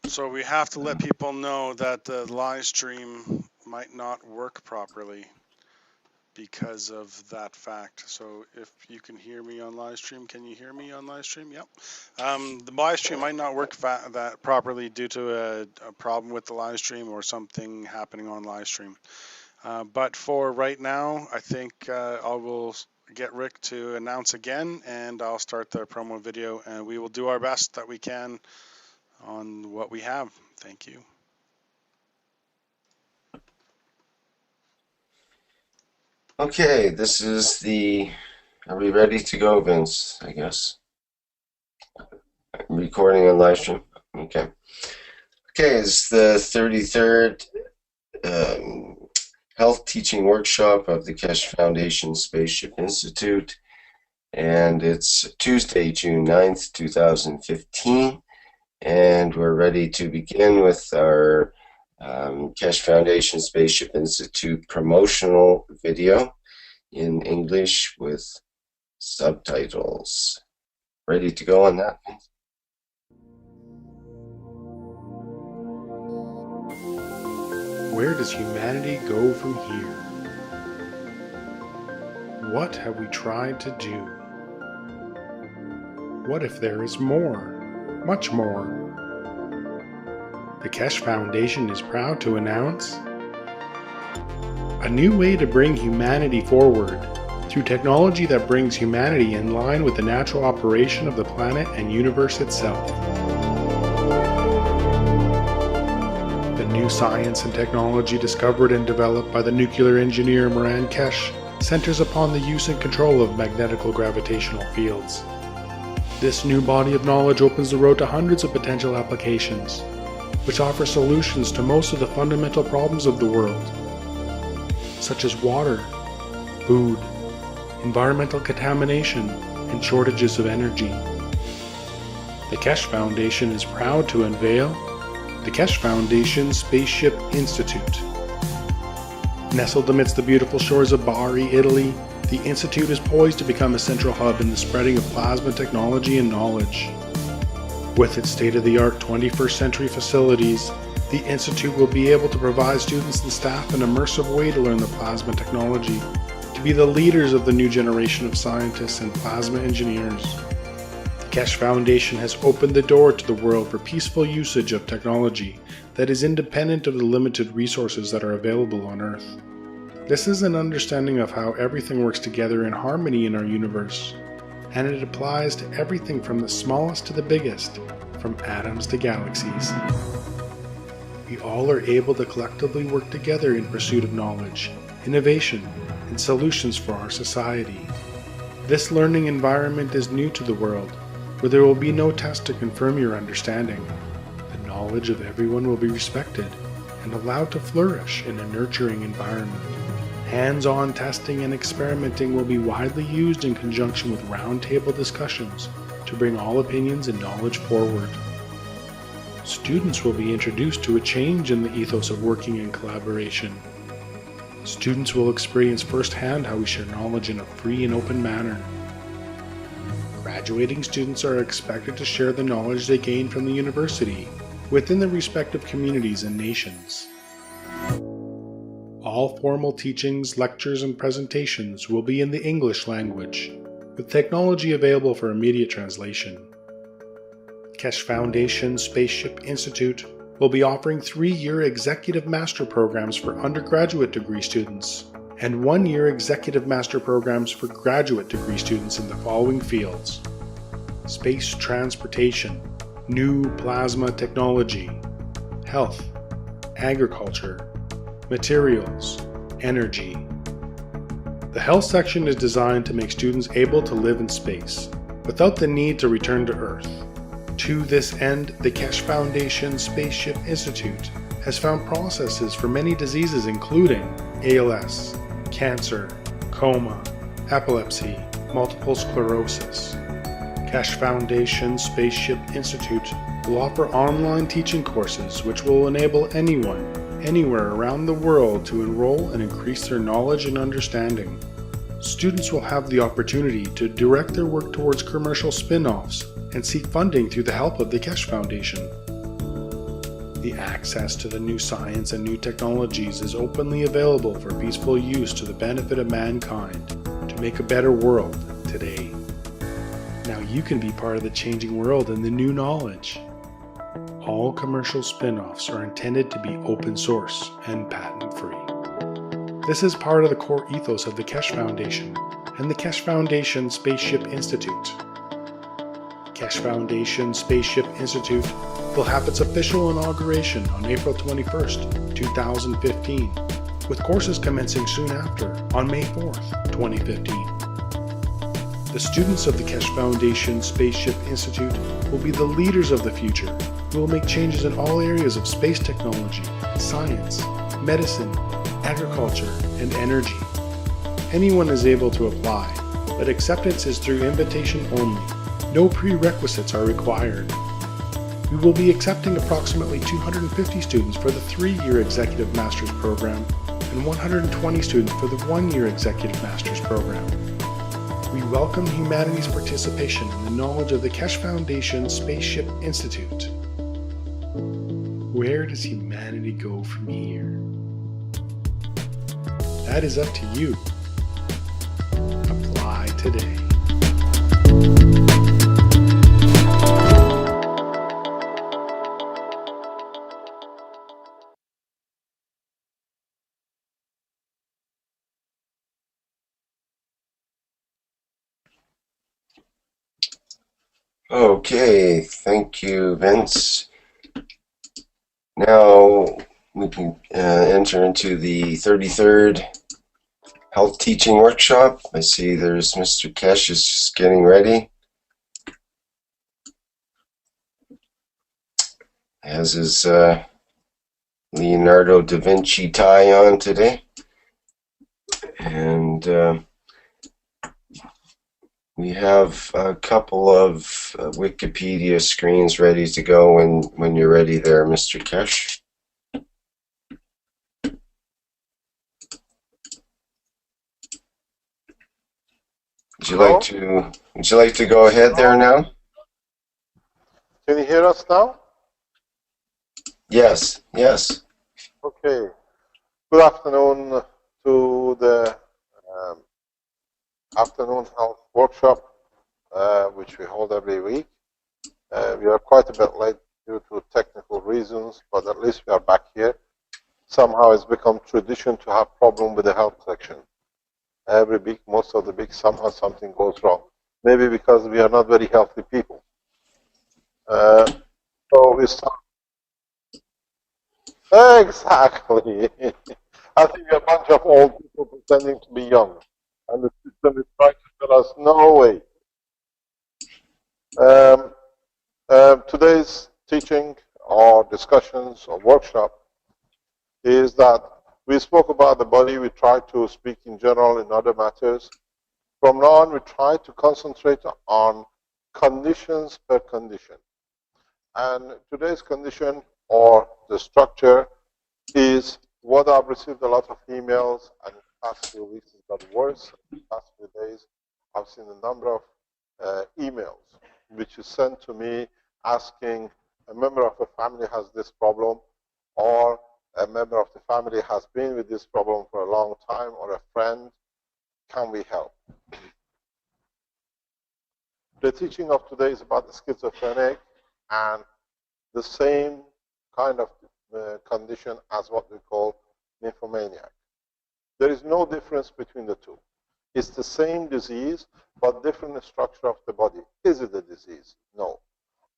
So we have to let people know that the live stream might not work properly because of that fact. So if you can hear me on live stream, can you hear me on live stream? Yep. The live stream might not work that properly due to a problem with the live stream or something happening on live stream. But for right now, I think I will get Rick to announce again, and I'll start the promo video, and we will do our best that we can on what we have. Thank you. Okay, this is the. Are we ready to go, Vince? I guess. Recording on live stream. Okay. Okay, it's the 33rd Health Teaching Workshop of the Keshe Foundation Spaceship Institute, and it's Tuesday, June 9th, 2015, and we're ready to begin with our Keshe Foundation Spaceship Institute promotional video in English with subtitles. Ready to go on that? Where does humanity go from here? What have we tried to do? What if there is more, much more? The Keshe Foundation is proud to announce a new way to bring humanity forward through technology that brings humanity in line with the natural operation of the planet and universe itself. The new science and technology discovered and developed by the nuclear engineer Moran Keshe centers upon the use and control of magnetical gravitational fields. This new body of knowledge opens the road to hundreds of potential applications, which offer solutions to most of the fundamental problems of the world, such as water, food, environmental contamination, and shortages of energy. The Keshe Foundation is proud to unveil the Keshe Foundation Spaceship Institute. Nestled amidst the beautiful shores of Bari, Italy, the Institute is poised to become a central hub in the spreading of plasma technology and knowledge. With its state-of-the-art 21st century facilities, the Institute will be able to provide students and staff an immersive way to learn the plasma technology, to be the leaders of the new generation of scientists and plasma engineers. The Keshe Foundation has opened the door to the world for peaceful usage of technology that is independent of the limited resources that are available on Earth. This is an understanding of how everything works together in harmony in our universe, and it applies to everything from the smallest to the biggest, from atoms to galaxies. We all are able to collectively work together in pursuit of knowledge, innovation, and solutions for our society. This learning environment is new to the world, where there will be no test to confirm your understanding. The knowledge of everyone will be respected and allowed to flourish in a nurturing environment. Hands-on testing and experimenting will be widely used in conjunction with roundtable discussions to bring all opinions and knowledge forward. Students will be introduced to a change in the ethos of working in collaboration. Students will experience firsthand how we share knowledge in a free and open manner. Graduating students are expected to share the knowledge they gain from the university within their respective communities and nations. All formal teachings, lectures, and presentations will be in the English language, with technology available for immediate translation. Keshe Foundation Spaceship Institute will be offering 3-year executive master programs for undergraduate degree students and 1-year executive master programs for graduate degree students in the following fields: space transportation, new plasma technology, health, agriculture, materials, energy. The health section is designed to make students able to live in space without the need to return to Earth. To this end, the Keshe Foundation Spaceship Institute has found processes for many diseases including ALS, cancer, coma, epilepsy, multiple sclerosis. Keshe Foundation Spaceship Institute will offer online teaching courses which will enable anyone, anywhere around the world to enroll and increase their knowledge and understanding. Students will have the opportunity to direct their work towards commercial spin-offs and seek funding through the help of the Keshe Foundation. The access to the new science and new technologies is openly available for peaceful use to the benefit of mankind to make a better world today. Now you can be part of the changing world and the new knowledge. All commercial spin-offs are intended to be open source and patent-free. This is part of the core ethos of the Keshe Foundation and the Keshe Foundation Spaceship Institute. Keshe Foundation Spaceship Institute will have its official inauguration on April 21st, 2015, with courses commencing soon after on May 4th, 2015. The students of the Keshe Foundation Spaceship Institute will be the leaders of the future who will make changes in all areas of space technology, science, medicine, agriculture, and energy. Anyone is able to apply, but acceptance is through invitation only. No prerequisites are required. We will be accepting approximately 250 students for the 3-year Executive Master's Program and 120 students for the 1-year Executive Master's Program. We welcome humanity's participation in the knowledge of the Keshe Foundation Spaceship Institute. Where does humanity go from here? That is up to you. Apply today. Okay, thank you, Vince. Now we can enter into the 33rd Health Teaching Workshop. I see there's Mr. Keshe is just getting ready. Has his Leonardo da Vinci tie on today. And we have a couple of Wikipedia screens ready to go when you're ready there, Mr. Keshe. Would you like to go ahead there now? Can you hear us now? Yes, yes. Okay. Good afternoon to the afternoon health workshop, which we hold every week. We are quite a bit late due to technical reasons, but at least we are back here. Somehow it's become tradition to have problem with the health section. Every week, most of the week, somehow something goes wrong. Maybe because we are not very healthy people. So we start. Exactly. I think we're a bunch of old people pretending to be young. And the system is trying to tell us, no way. Today's teaching or discussions or workshop is that we spoke about the body, we tried to speak in general in other matters. From now on, we try to concentrate on conditions per condition. And today's condition or the structure is what I've received a lot of emails, and in the past few weeks it got worse. In the past few days, I've seen a number of emails which is sent to me asking a member of a family has this problem, or a member of the family has been with this problem for a long time, or a friend, can we help? The teaching of today is about the schizophrenic and the same kind of condition as what we call nymphomaniac. There is no difference between the two. It's the same disease, but different structure of the body. Is it a disease? No.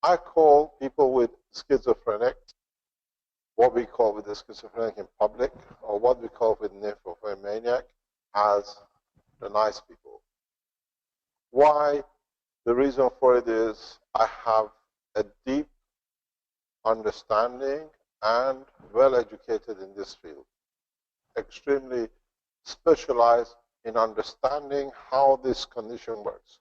I call people with schizophrenic what we call with the schizophrenic in public, or what we call with nymphomaniac, as the nice people. Why? The reason for it is I have a deep understanding and well educated in this field, extremely specialized in understanding how this condition works.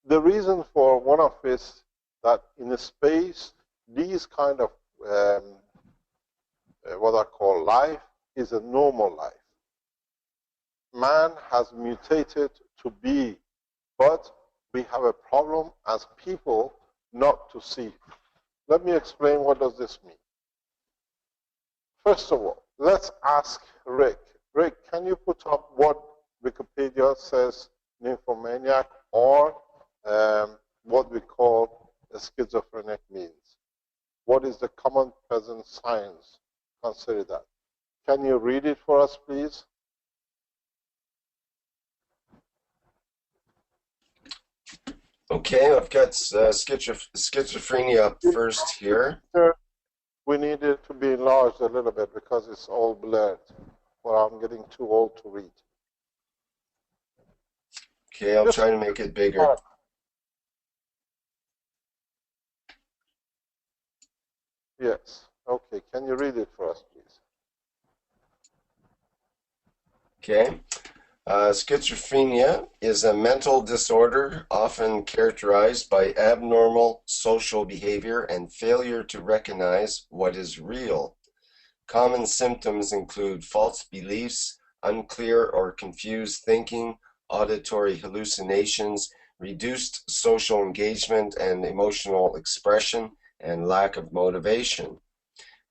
The reason for one of is that in a space, these kind of what I call life is a normal life. Man has mutated to be, but we have a problem as people not to see. Let me explain what does this mean. First of all, let's ask Rick. Rick, can you put up what Wikipedia says nymphomaniac or what we call a schizophrenic means? What is the common peasant science? Consider that. Can you read it for us, please? Okay, I've got schizophrenia up first here. We need it to be enlarged a little bit because it's all blurred, or I'm getting too old to read. Okay, I'll try to make it bigger. Yes. Okay, can you read it for us, please? Okay. Schizophrenia is a mental disorder often characterized by abnormal social behavior and failure to recognize what is real. Common symptoms include false beliefs, unclear or confused thinking, auditory hallucinations, reduced social engagement and emotional expression, and lack of motivation.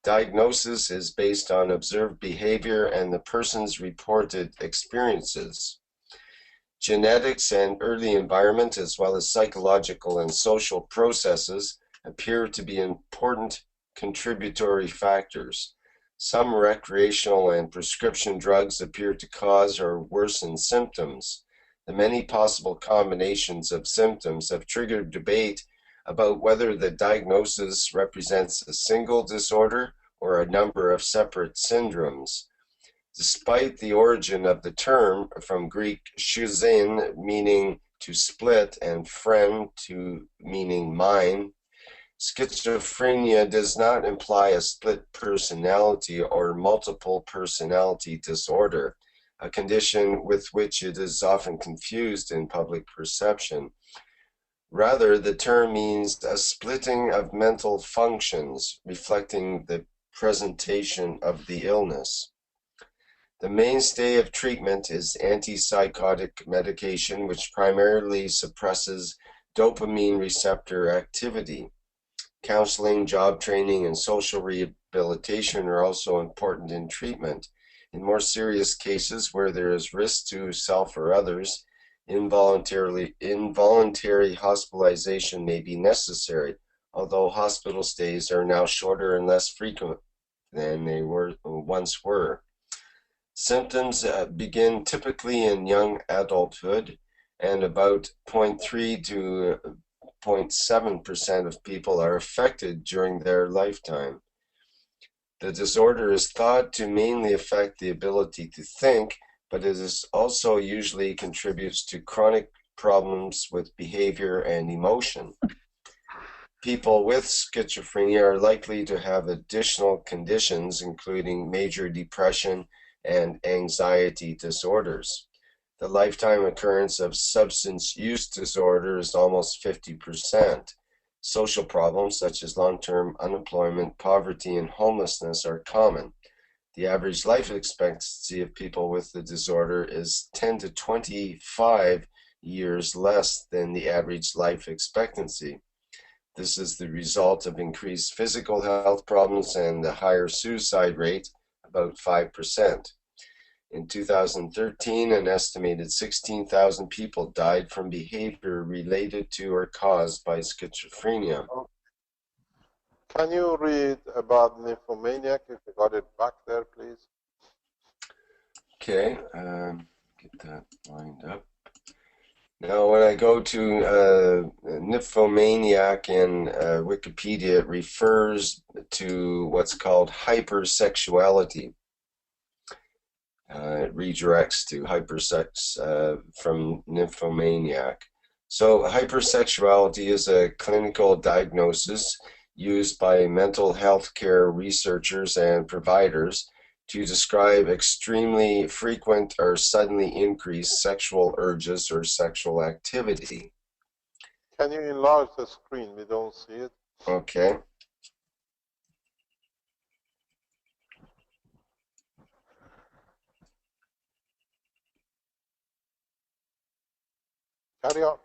Diagnosis is based on observed behavior and the person's reported experiences. Genetics and early environment, as well as psychological and social processes, appear to be important contributory factors. Some recreational and prescription drugs appear to cause or worsen symptoms. The many possible combinations of symptoms have triggered debate about whether the diagnosis represents a single disorder or a number of separate syndromes. Despite the origin of the term from Greek schizein, meaning to split, and phren, to meaning mind, schizophrenia does not imply a split personality or multiple personality disorder, a condition with which it is often confused in public perception. Rather, the term means a splitting of mental functions, reflecting the presentation of the illness. The mainstay of treatment is antipsychotic medication, which primarily suppresses dopamine receptor activity. Counseling, job training, and social rehabilitation are also important in treatment. In more serious cases where there is risk to self or others, involuntary hospitalization may be necessary, although hospital stays are now shorter and less frequent than they once were. Symptoms begin typically in young adulthood, and about 0.3 to 0.7% of people are affected during their lifetime. The disorder is thought to mainly affect the ability to think, but it is also usually contributes to chronic problems with behavior and emotion. People with schizophrenia are likely to have additional conditions, including major depression and anxiety disorders. The lifetime occurrence of substance use disorder is almost 50%. Social problems such as long-term unemployment, poverty, and homelessness are common. The average life expectancy of people with the disorder is 10 to 25 years less than the average life expectancy. This is the result of increased physical health problems and the higher suicide rate, about 5%. In 2013, an estimated 16,000 people died from behavior related to or caused by schizophrenia. Can you read about nymphomaniac, if you got it back there, please? Okay, get that lined up. Now, when I go to nymphomaniac in Wikipedia, it refers to what's called hypersexuality. It redirects to hypersex from nymphomaniac. So hypersexuality is a clinical diagnosis used by mental health care researchers and providers to describe extremely frequent or suddenly increased sexual urges or sexual activity. Can you enlarge the screen? We don't see it. Okay. Carry on.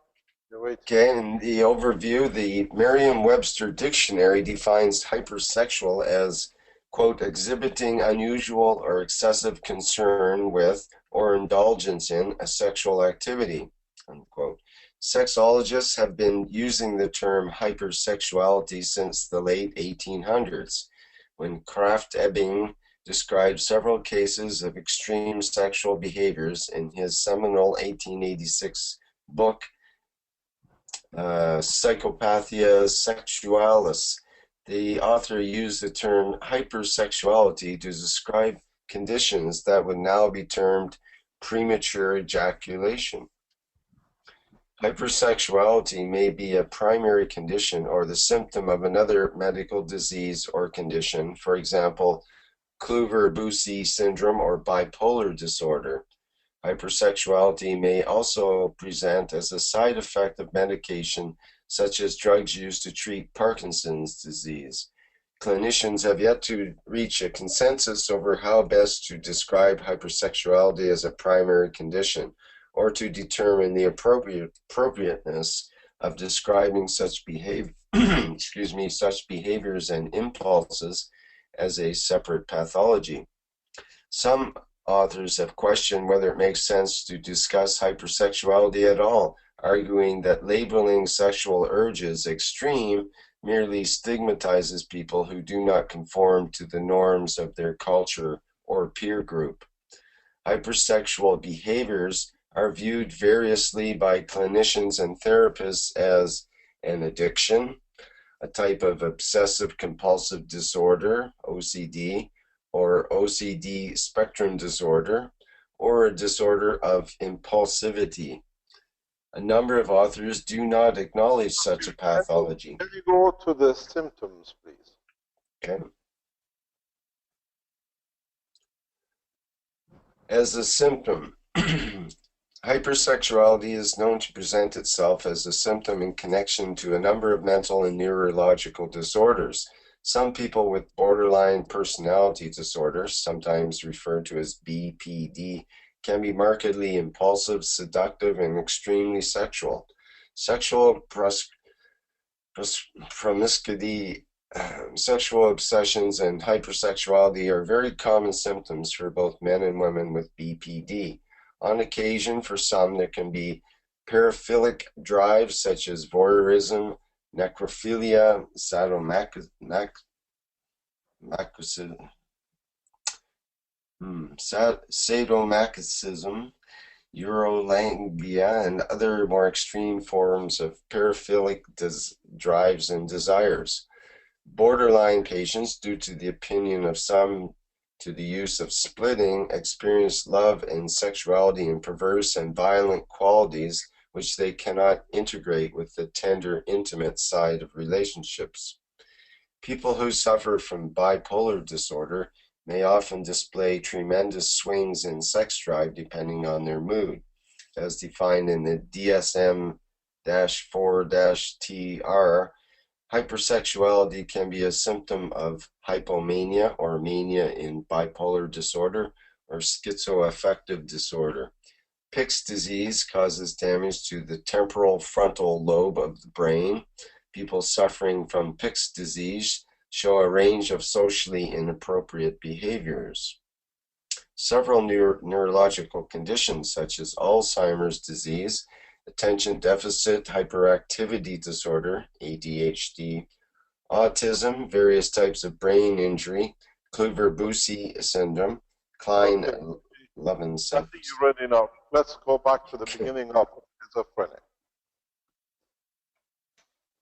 Okay, in the overview, the Merriam-Webster dictionary defines hypersexual as quote, exhibiting unusual or excessive concern with or indulgence in a sexual activity, unquote. Sexologists have been using the term hypersexuality since the late 1800s, when Krafft-Ebing described several cases of extreme sexual behaviors in his seminal 1886 book, Psychopathia Sexualis. The author used the term hypersexuality to describe conditions that would now be termed premature ejaculation. Hypersexuality may be a primary condition or the symptom of another medical disease or condition, for example, Kluver-Bucy syndrome or bipolar disorder. Hypersexuality may also present as a side effect of medication, such as drugs used to treat Parkinson's disease. Clinicians have yet to reach a consensus over how best to describe hypersexuality as a primary condition, or to determine the appropriateness of describing such such behaviors and impulses as a separate pathology. Some authors have questioned whether it makes sense to discuss hypersexuality at all, arguing that labeling sexual urges extreme merely stigmatizes people who do not conform to the norms of their culture or peer group. Hypersexual behaviors are viewed variously by clinicians and therapists as an addiction, a type of obsessive compulsive disorder, OCD, or OCD spectrum disorder, or a disorder of impulsivity. A number of authors do not acknowledge such a pathology. Can you go to the symptoms, please? Okay. As a symptom, hypersexuality is known to present itself as a symptom in connection to a number of mental and neurological disorders. Some people with borderline personality disorder, sometimes referred to as BPD, can be markedly impulsive, seductive, and extremely sexual. Sexual promiscuity, sexual obsessions, and hypersexuality are very common symptoms for both men and women with BPD. On occasion, for some, there can be paraphilic drives such as voyeurism, necrophilia, sadomasochism, urolanglia, and other more extreme forms of paraphilic drives and desires. Borderline patients, due to the opinion of some to the use of splitting, experience love and sexuality in perverse and violent qualities which they cannot integrate with the tender, intimate side of relationships. People who suffer from bipolar disorder may often display tremendous swings in sex drive depending on their mood, as defined in the DSM-4-TR. Hypersexuality can be a symptom of hypomania or mania in bipolar disorder or schizoaffective disorder. Pick's disease causes damage to the temporal frontal lobe of the brain. People suffering from Pick's disease show a range of socially inappropriate behaviors. Several neurological conditions such as Alzheimer's disease, attention deficit hyperactivity disorder, ADHD, autism, various types of brain injury, Kluver-Bucy syndrome, Klein-Levin syndrome. I think you read enough. Let's go back to the beginning of schizophrenia.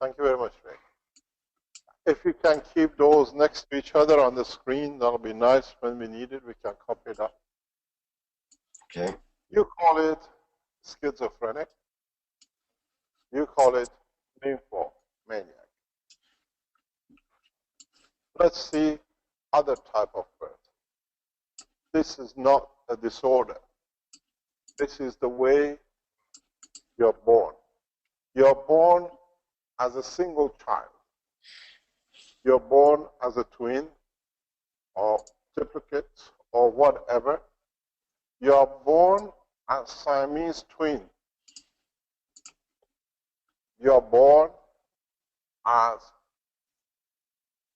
Thank you very much, Ray. If you can keep those next to each other on the screen, that'll be nice. When we need it, we can copy it up. Okay. You call it schizophrenic. You call it nymphomaniac. Let's see other type of birth. This is not a disorder. This is the way you're born. You're born as a single child. You're born as a twin or triplets or whatever. You're born as Siamese twin. You're born as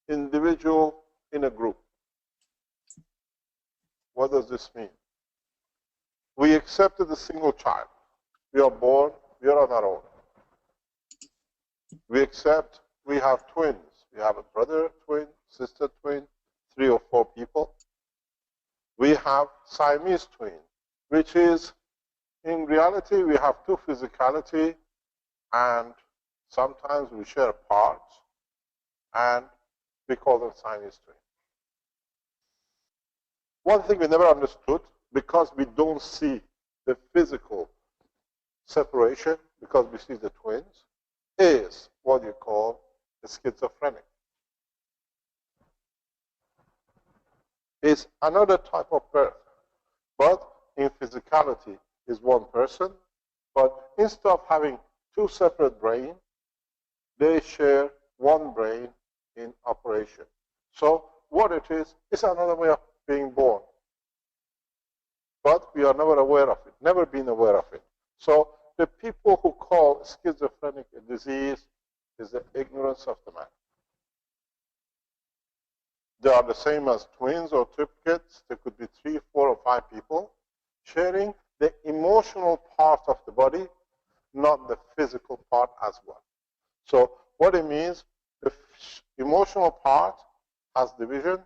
individual in a group. What does this mean? We accepted a single child. We are born, we are on our own. We accept we have twins. We have a brother twin, sister twin, 3 or 4 people. We have Siamese twin, which is, in reality, we have 2 physicality, and sometimes we share parts, and we call them Siamese twin. One thing we never understood, because we don't see the physical separation, because we see the twins, is what you call a schizophrenic. It's another type of birth, but in physicality is one person, but instead of having 2 separate brains, they share one brain in operation. So what it is another way of being born. But we are never aware of it, never been aware of it. So the people who call schizophrenic a disease is the ignorance of the man. They are the same as twins or triplets. There could be 3, 4, or 5 people sharing the emotional part of the body, not the physical part as well. So what it means, the emotional part has division,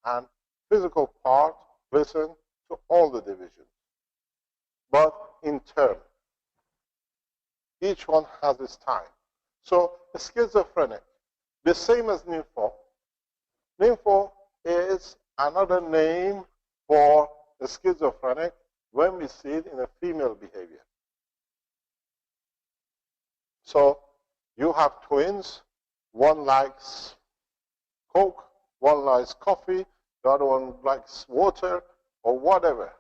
and physical part listen to all the divisions, but in turn. Each one has its time. So a schizophrenic, the same as nympho. Nympho is another name for the schizophrenic when we see it in a female behavior. So you have twins, one likes Coke, one likes coffee, the other one likes water, or whatever.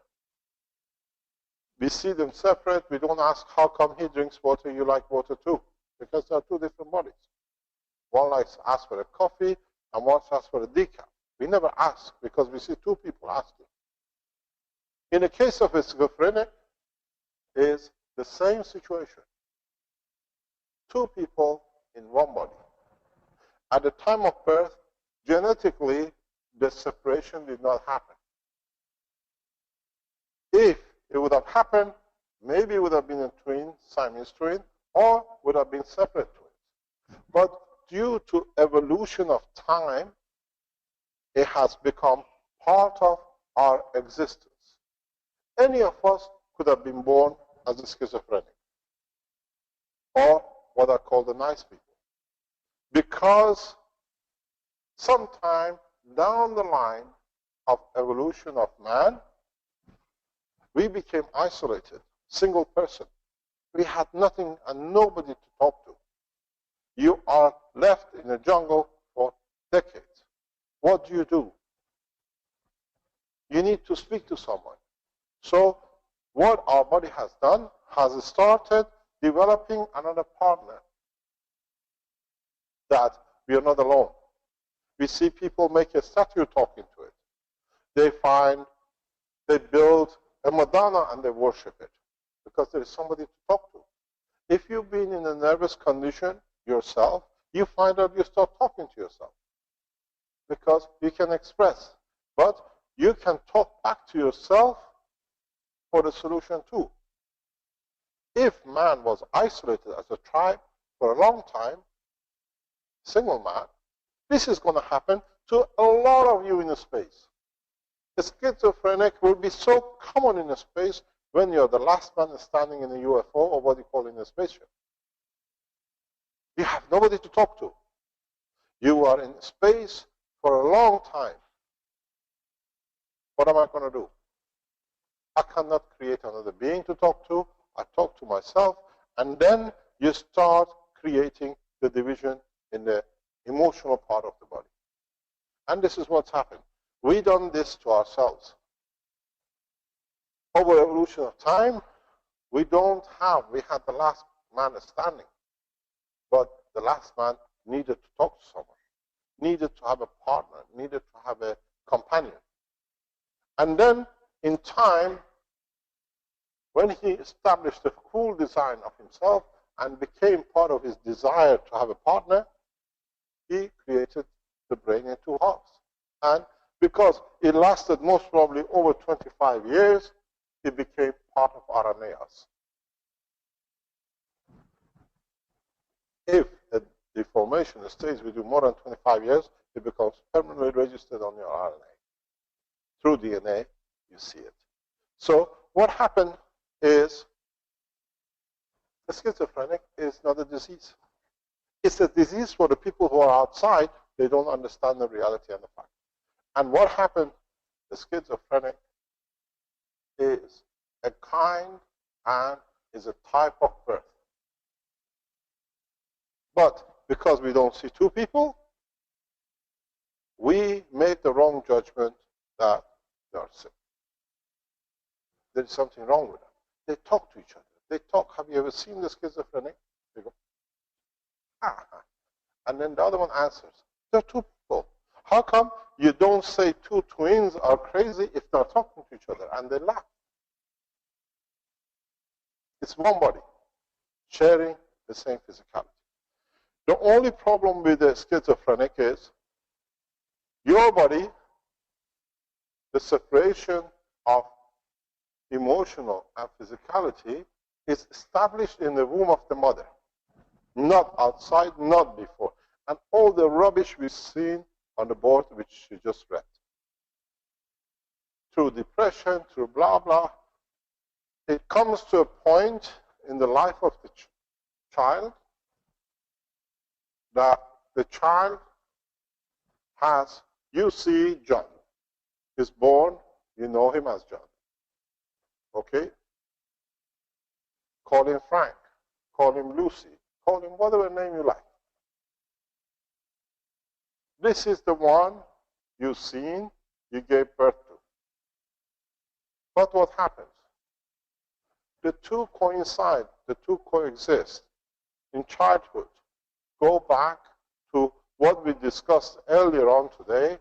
We see them separate. We don't ask, how come he drinks water, you like water too? Because they are 2 different bodies. One likes to ask for a coffee, and one asks for a decaf. We never ask, because we see 2 people asking. In the case of a schizophrenic, is the same situation. 2 people in one body. At the time of birth, genetically, the separation did not happen. If it would have happened, maybe it would have been a twin, Siamese twin, or would have been separate twins. But due to evolution of time, it has become part of our existence. Any of us could have been born as a schizophrenic, or what are called the nice people. Because sometime down the line of evolution of man, we became isolated, single person. We had nothing and nobody to talk to. You are left in a jungle for decades. What do? You need to speak to someone. So what our body has done has started developing another partner, that we are not alone. We see people make a statue talking to it. They build a Madonna and they worship it because there is somebody to talk to. If you've been in a nervous condition yourself, you find out you start talking to yourself because you can express, but you can talk back to yourself for the solution too. If man was isolated as a tribe for a long time, single man, this is going to happen to a lot of you in a space. The schizophrenic will be so common in a space when you're the last man standing in a UFO or what you call in a spaceship. You have nobody to talk to. You are in space for a long time. What am I going to do? I cannot create another being to talk to. I talk to myself, and then you start creating the division in the emotional part of the body. And this is what's happened. We done this to ourselves. Over evolution of time, we had the last man standing, but the last man needed to talk to someone, needed to have a partner, needed to have a companion. And then in time, when he established a full design of himself and became part of his desire to have a partner, he created the brain in 2 halves. And because it lasted most probably over 25 years, it became part of RNAs. If a deformation stays with you more than 25 years, it becomes permanently registered on your RNA. Through DNA, you see it. So what happened is, the schizophrenic is not a disease. It's a disease for the people who are outside. They don't understand the reality and the fact. And what happened, the schizophrenic is a kind and is a type of birth. But because we don't see two people, we made the wrong judgment that they are sick. There is something wrong with them. They talk to each other. They talk. Have you ever seen the schizophrenic? They go, ah. And then the other one answers. They're two people. How come you don't say two twins are crazy if they're talking to each other? And they laugh. It's one body sharing the same physicality. The only problem with the schizophrenic is your body, the separation of emotional and physicality is established in the womb of the mother, not outside, not before. And all the rubbish we've seen on the board, which you just read. Through depression, through blah, blah, it comes to a point in the life of the child that the child has, you see John, is born, you know him as John. Okay? Call him Frank, call him Lucy, call him whatever name you like. This is the one you've seen, you gave birth to. But what happens? The two coincide, the two coexist. In childhood, go back to what we discussed earlier on today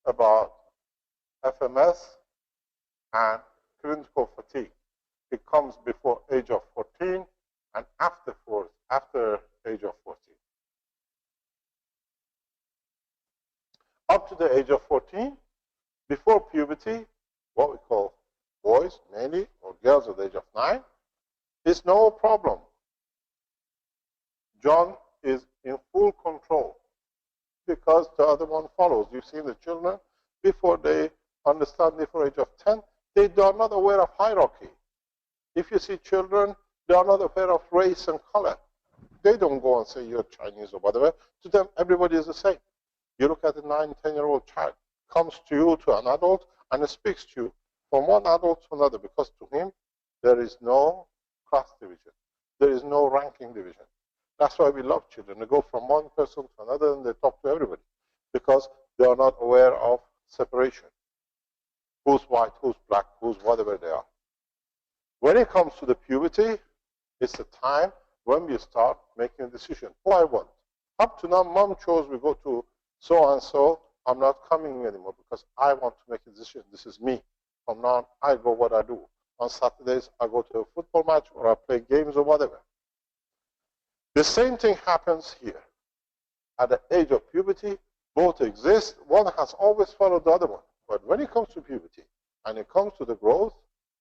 about FMS and clinical fatigue. It comes before age of 14 and after age of 14. Up to the age of 14, before puberty, what we call boys mainly, or girls at the age of 9, is no problem. John is in full control because the other one follows. You've seen the children, before they understand before age of 10, they are not aware of hierarchy. If you see children, they are not aware of race and color. They don't go and say you're Chinese or whatever. To them, everybody is the same. You look at a 9, 10-year-old child, comes to you, to an adult, and speaks to you from one adult to another, because to him, there is no class division. There is no ranking division. That's why we love children. They go from one person to another and they talk to everybody, because they are not aware of separation. Who's white, who's black, who's whatever they are. When it comes to the puberty, it's the time when we start making a decision. Who I want. Up to now, mom chose we go to so-and-so. I'm not coming anymore because I want to make a decision. This is me. From now on, I go what I do. On Saturdays, I go to a football match or I play games or whatever. The same thing happens here. At the age of puberty, both exist. One has always followed the other one. But when it comes to puberty and it comes to the growth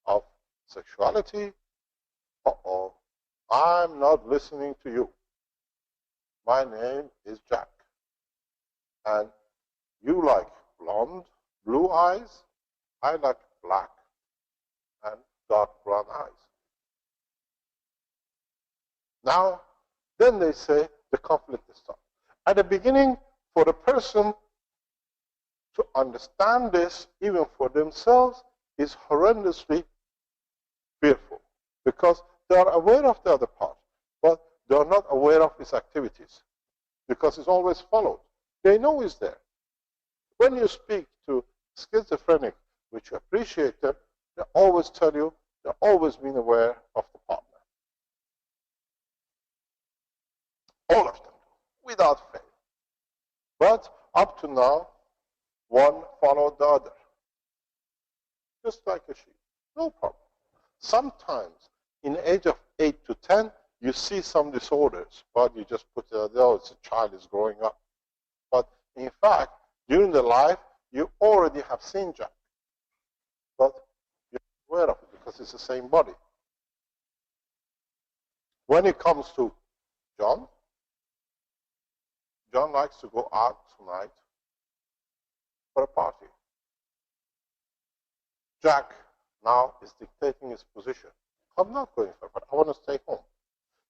of sexuality, uh-oh, I'm not listening to you. My name is Jack. And you like blonde, blue eyes. I like black and dark brown eyes. Now, then they say the conflict is stopped. At the beginning, for the person to understand this, even for themselves, is horrendously fearful, because they are aware of the other part, but they are not aware of its activities, because it's always followed. They know it's there. When you speak to schizophrenic, which you appreciate them, they always tell you they've always been aware of the partner. All of them, without fail. But up to now, one followed the other. Just like a sheep. No problem. Sometimes, in the age of 8 to 10, you see some disorders, but you just put it out there, oh, it's a child is growing up. But in fact, during the life, You already have seen Jack, but you're aware of it because it's the same body. When it comes to John, John likes to go out tonight for a party. Jack now is dictating his position. I'm not going for a party. I want to stay home.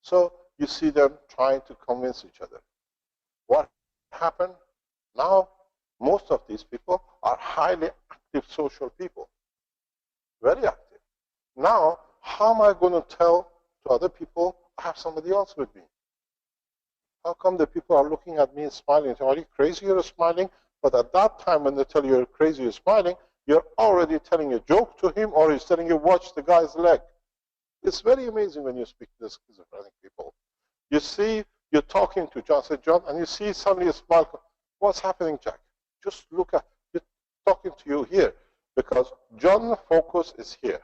So you see them trying to convince each other. What happened? Now, most of these people are highly active social people. Very active. Now, how am I going to tell to other people I have somebody else with me? How come the people are looking at me and smiling? Are you crazy you're smiling? But at that time when they tell you you're crazy you're smiling, you're already telling a joke to him, or he's telling you watch the guy's leg. It's very amazing when you speak to the schizophrenic people. You see, you're talking to John, say John, and you see suddenly a smile. What's happening, Jack? Just look at, you're talking to you here. Because John's focus is here.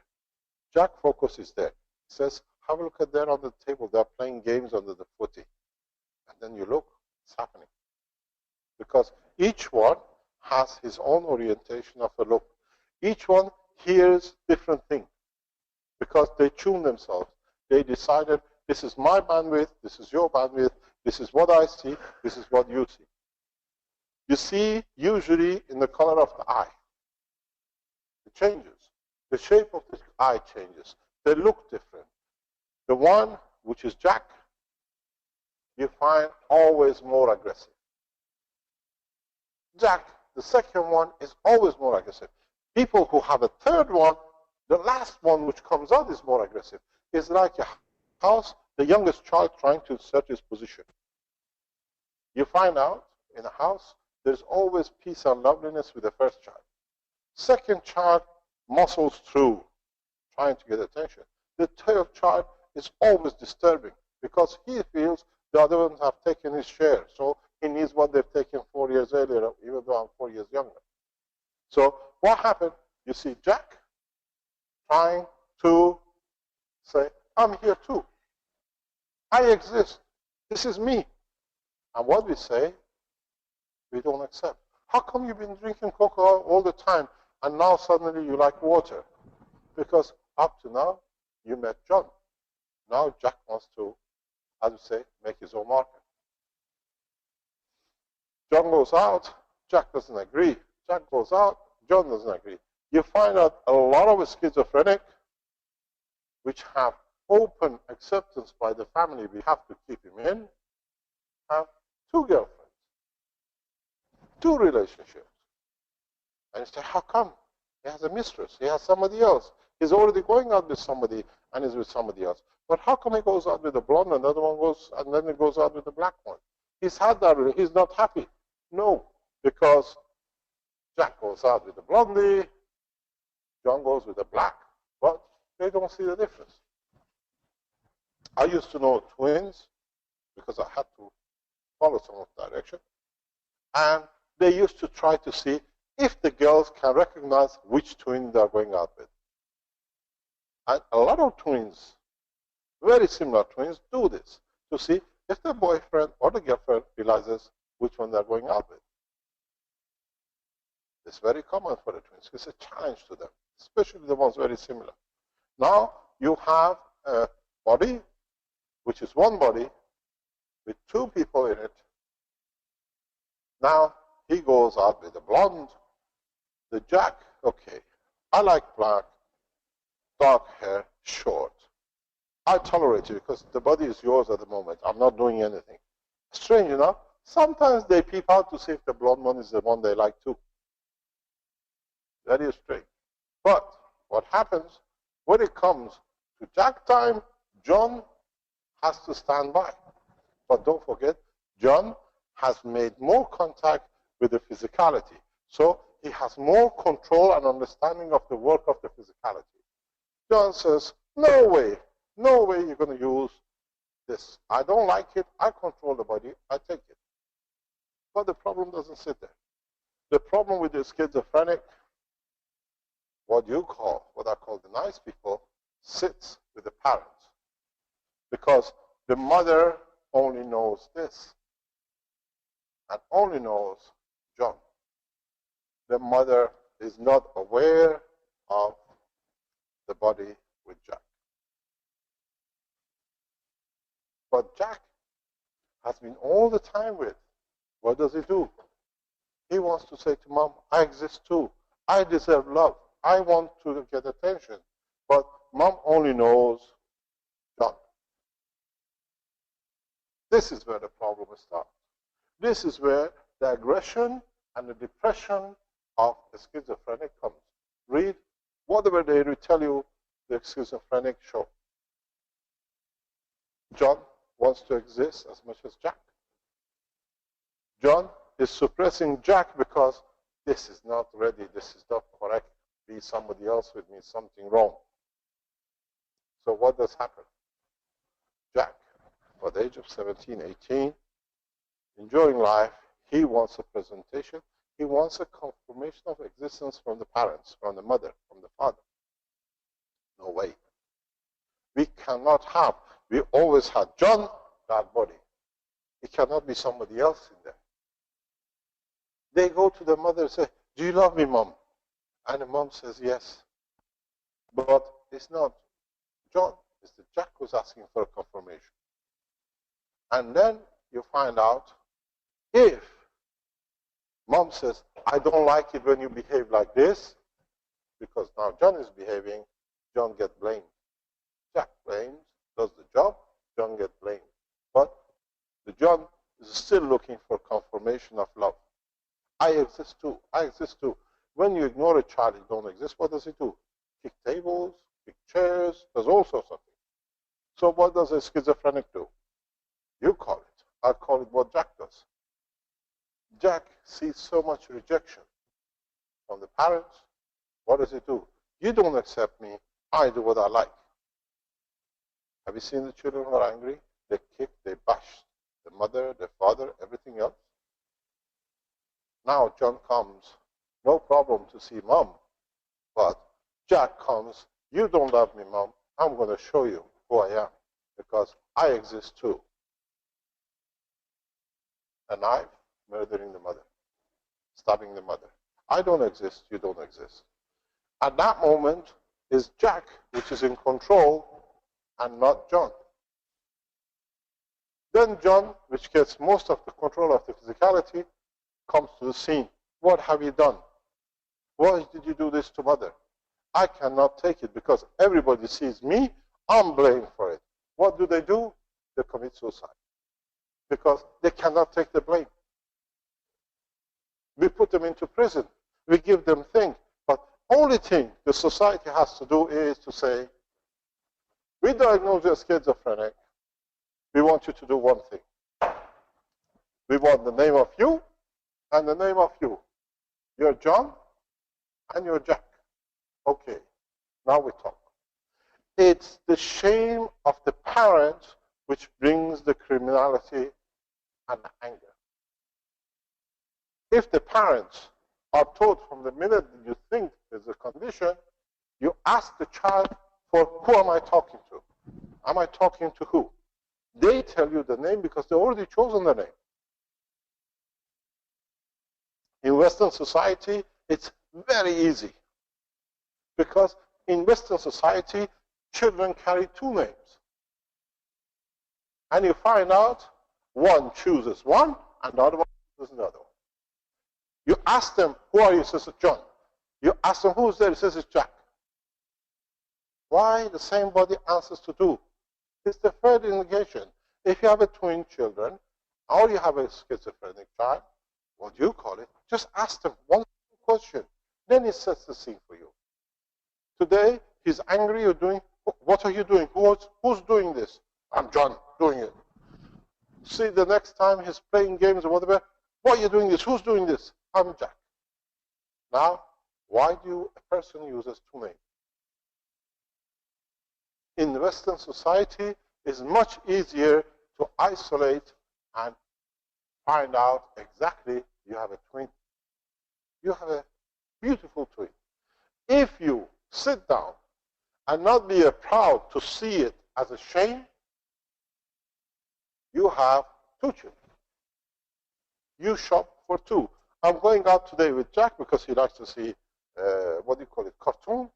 Jack's focus is there. He says, have a look at there on the table. They're playing games under the footy. And then you look, it's happening. Because each one has his own orientation of a look. Each one hears different things. Because they tune themselves. They decided, this is my bandwidth, this is your bandwidth, this is what I see, this is what you see. You see, usually in the color of the eye. It changes. The shape of the eye changes. They look different. The one, which is Jack, you find always more aggressive. Jack, the second one, is always more aggressive. People who have a third one, the last one which comes out is more aggressive. It's like a house, the youngest child trying to assert his position. You find out in a house, there's always peace and loveliness with the first child. Second child muscles through, trying to get attention. The third child is always disturbing because he feels the other ones have taken his share. So he needs what they've taken 4 years earlier, even though I'm 4 years younger. So what happened? You see Jack trying to say, I'm here too. I exist. This is me. And what we say, we don't accept. How come you've been drinking cocoa all the time and now suddenly you like water? Because up to now, you met John. Now Jack wants to, as we say, make his own market. John goes out, Jack doesn't agree. Jack goes out, John doesn't agree. You find out a lot of schizophrenic, which have open acceptance by the family, we have to keep him in, have two girlfriends, two relationships. And you say, how come? He has a mistress, he has somebody else. He's already going out with somebody and is with somebody else. But how come he goes out with the blonde and the other one goes, and then he goes out with the black one? He's had that, he's not happy. No, because Jack goes out with the blondie, John goes with the black, but they don't see the difference. I used to know twins because I had to follow some of the direction. And they used to try to see if the girls can recognize which twin they're going out with. And a lot of twins, very similar twins, do this to see if the boyfriend or the girlfriend realizes which one they're going out with. It's very common for the twins. It's a challenge to them, especially the ones very similar. Now you have a body, which is one body, with two people in it. Now he goes out with the blonde, the Jack. Okay, I like black, dark hair, short. I tolerate you because the body is yours at the moment. I'm not doing anything. Strange enough, sometimes they peep out to see if the blonde one is the one they like too. Very strange. But what happens when it comes to Jack time, John has to stand by. But don't forget, John has made more contact with the physicality. So he has more control and understanding of the work of the physicality. John says, no way you're going to use this. I don't like it. I control the body. I take it. But the problem doesn't sit there. The problem with the schizophrenic, what I call the nice people, sits with the parents. Because the mother only knows this and only knows John. the mother is not aware of the body with Jack. But Jack has been all the time with. What does he do? He wants to say to Mom, I exist too. I deserve love. I want to get attention. But Mom only knows John. This is where the problem starts. This is where the aggression and the depression of the schizophrenic comes. Read whatever they tell you the schizophrenic show. John wants to exist as much as Jack. John is suppressing Jack because this is not ready, this is not correct. Be somebody else with me, something wrong. So what does happen? Jack, for the age of 17, 18, enjoying life, he wants a presentation, he wants a confirmation of existence from the parents, from the mother, from the father. No way. We cannot have, we always had John, that body. It cannot be somebody else in there. They go to the mother and say, do you love me, Mom? And the mom says, yes. But it's not John, it's the Jack who's asking for a confirmation. And then you find out if Mom says, I don't like it when you behave like this, because now John is behaving, John gets blamed. Jack blames, does the job, John gets blamed. But the John is still looking for confirmation of love. I exist too. I exist too. When you ignore a child, it don't exist. What does it do? Kick tables, kick chairs, does all sorts of things. So what does a schizophrenic do? You call it. I call it what Jack does. Jack sees so much rejection from the parents. What does he do? You don't accept me. I do what I like. Have you seen the children who are angry? They kick, they bash the mother, the father, everything else. Now John comes, no problem to see Mom, but Jack comes, you don't love me, Mom, I'm going to show you who I am, because I exist too. A knife, murdering the mother, stabbing the mother. I don't exist, you don't exist. At that moment is Jack, which is in control, and not John. Then John, which gets most of the control of the physicality, comes to the scene. What have you done? Why did you do this to Mother? I cannot take it because everybody sees me. I'm blamed for it. What do? They commit suicide because they cannot take the blame. We put them into prison. We give them things. But only thing the society has to do is to say, we diagnose you as schizophrenic. We want you to do one thing. We want the name of you and the name of you. You're John and you're Jack. Okay, now we talk. It's the shame of the parent which brings the criminality and anger. If the parents are taught from the minute that you think there's a condition, you ask the child for who am I talking to? Am I talking to who? They tell you the name because they've already chosen the name. In Western society, it's very easy. Because in Western society, children carry two names. And you find out one chooses one and the other one chooses another one. You ask them, who are you? He says, it's John. You ask them, who's there? He says, it's Jack. Why the same body answers to two? It's the third indication. If you have a twin children, or you have a schizophrenic child, what do you call it? Just ask them one question. Then it sets the scene for you. Today, he's angry, you're doing, what are you doing? Who's doing this? I'm John, doing it. See, the next time he's playing games or whatever, why are you doing this? Who's doing this? I'm Jack. Now, why do a person uses two names? In Western society, it's much easier to isolate and find out exactly you have a twin. You have a beautiful twin. If you sit down and not be proud to see it as a shame, you have two children. You shop for two. I'm going out today with Jack because he likes to see, what do you call it, cartoon.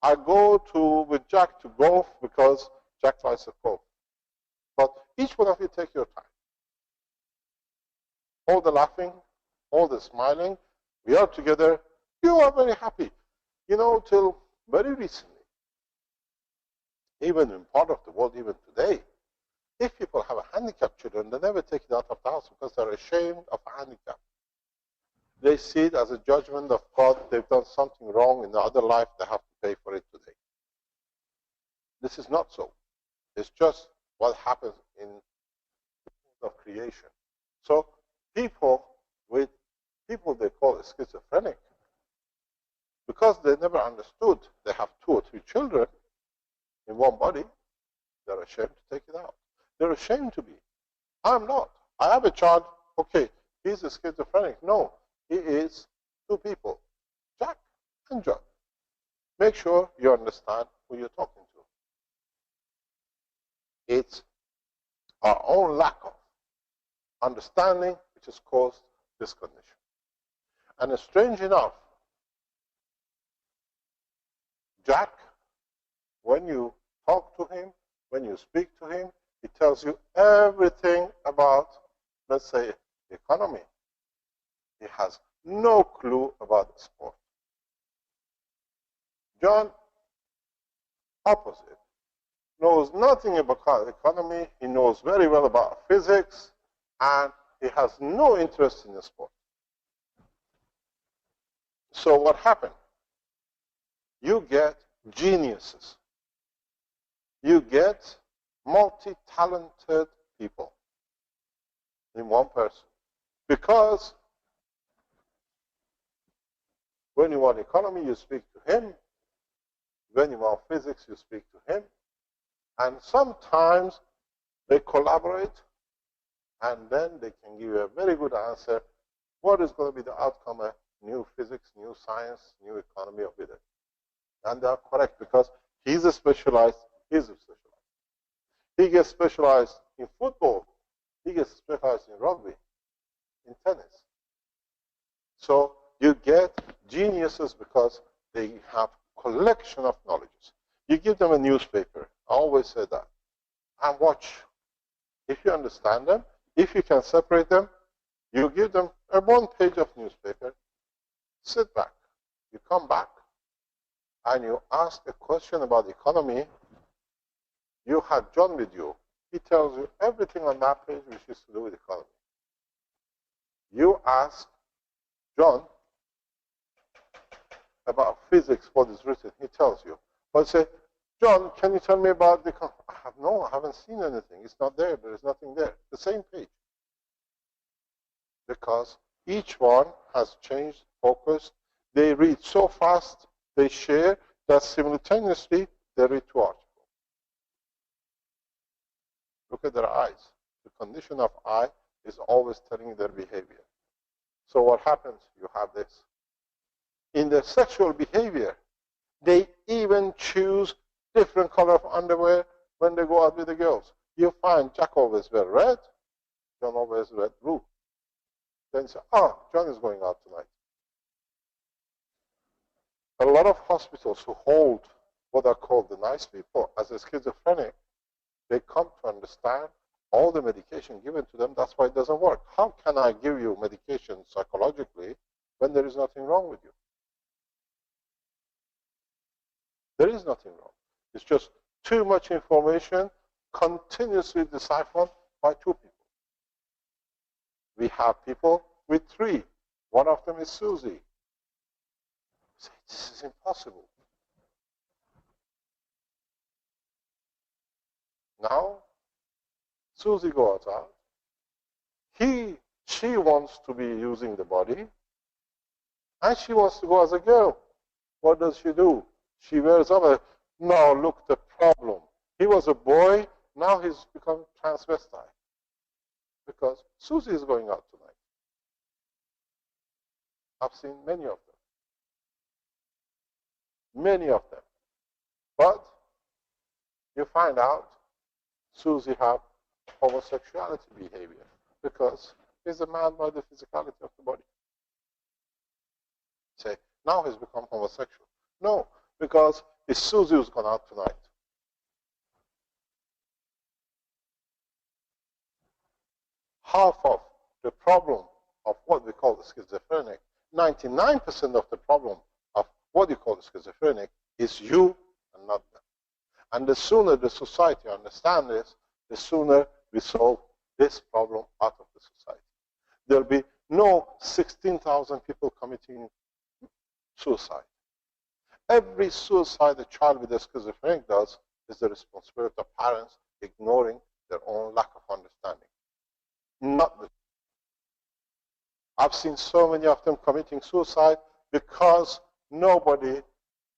I go with Jack to golf because Jack likes to golf. But each one of you take your time. All the laughing, all the smiling, we are together. You are very happy. You know, till very recently, even in part of the world, even today, if people have a handicapped children, they never take it out of the house because they're ashamed of a handicap. They see it as a judgment of God. They've done something wrong in the other life. They have to pay for it today. This is not so. It's just what happens in the world of creation. So people they call schizophrenic, because they never understood they have 2 or 3 children in one body, they're ashamed to take it out. They're ashamed to be. I'm not. I have a child, okay, he's a schizophrenic. No, he is 2 people, Jack and John. Make sure you understand who you're talking to. It's our own lack of understanding which has caused this condition. And strange enough, Jack, when you talk to him, when you speak to him, he tells you everything about, let's say, the economy. He has no clue about the sport. John, opposite, knows nothing about economy. He knows very well about physics, and he has no interest in the sport. So what happened? You get geniuses. You get multi-talented people in one person. Because when you want economy, you speak to him. When you want physics, you speak to him. And sometimes they collaborate, and then they can give you a very good answer. What is going to be the outcome of new physics, new science, new economy of it? And they are correct because he's a specialized, he's a specialized. He gets specialized in football. He gets specialized in rugby, in tennis. So you get geniuses because they have collection of knowledges. You give them a newspaper. I always say that. And watch. If you understand them, if you can separate them, you give them a 1 page of newspaper, sit back. You come back, and you ask a question about the economy. You had John with you. He tells you everything on that page which is to do with economy. You ask John about physics, what is written. He tells you. But say, John, can you tell me about the economy? No, I haven't seen anything. It's not there. There is nothing there. The same page. Because each one has changed focus. They read so fast, they share, that simultaneously they read 2 articles. Look at their eyes. The condition of eye is always telling their behavior. So what happens? You have this. In their sexual behavior, they even choose different color of underwear when they go out with the girls. You find Jack always wear red, John always wear blue. Then you say, John is going out tonight. A lot of hospitals who hold what are called the nice people as a schizophrenic, they come to understand all the medication given to them. That's why it doesn't work. How can I give you medication psychologically when there is nothing wrong with you? There is nothing wrong. It's just too much information continuously deciphered by 2 people. We have people with 3. One of them is Susie. We say, this is impossible. Now, Susie goes out. She wants to be using the body, and she wants to go as a girl. What does she do? She wears up now look the problem. He was a boy, now he's become transvestite. Because Susie is going out tonight. I've seen many of them. Many of them. But you find out Susie have homosexuality behavior because he's a man by the physicality of the body. Say, now he's become homosexual. No, because it's Susie who's gone out tonight. Half of the problem of what we call the schizophrenic, 99% of the problem of what you call the schizophrenic is you and not them. And the sooner the society understands this, the sooner we solve this problem out of the society. There'll be no 16,000 people committing suicide. Every suicide a child with a schizophrenic does is the responsibility of parents ignoring their own lack of understanding. Not the I've seen so many of them committing suicide because nobody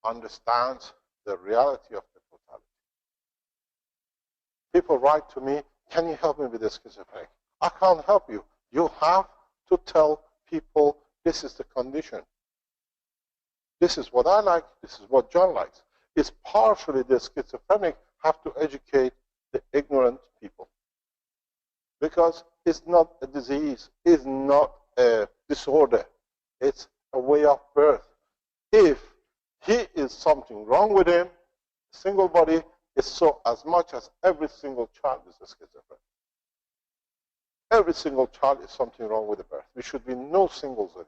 understands the reality of the totality. People write to me, can you help me with this schizophrenic? I can't help you. You have to tell people this is the condition. This is what I like, this is what John likes. It's partially the schizophrenic have to educate the ignorant people. Because it's not a disease, it's not a disorder, it's a way of birth. If he is something wrong with him, single body is so as much as every single child is a schizophrenic. Every single child is something wrong with the birth. There should be no singles anymore.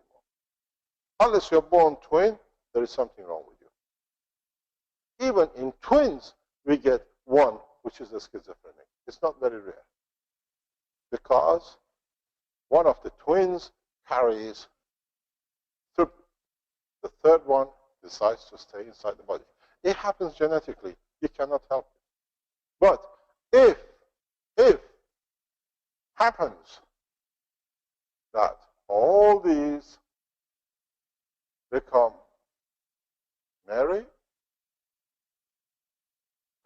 Unless you're born twin, there is something wrong with you. Even in twins, we get one, which is a schizophrenic. It's not very rare. Because one of the twins carries through. The third one decides to stay inside the body. It happens genetically. You cannot help it. But if happens that all these become Mary,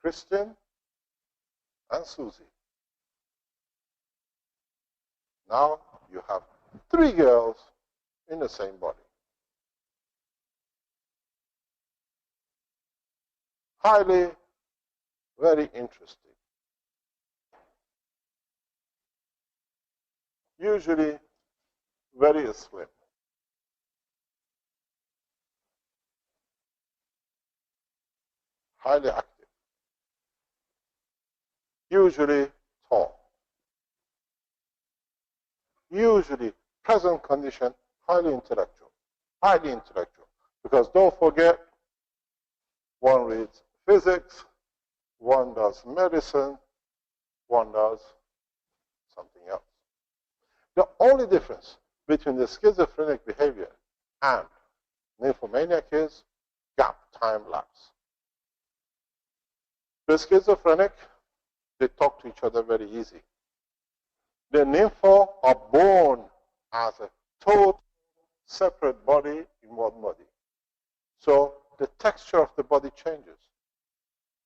Christian, and Susie. Now you have 3 girls in the same body. Highly, very interesting. Usually very slim. Highly active. Usually tall. Usually, present condition, highly intellectual. Highly intellectual. Because don't forget, one reads physics, one does medicine, one does something else. The only difference between the schizophrenic behavior and nymphomaniac is gap, time lapse. The schizophrenic, they talk to each other very easy. The nympho are born as a total separate body in one body. So the texture of the body changes.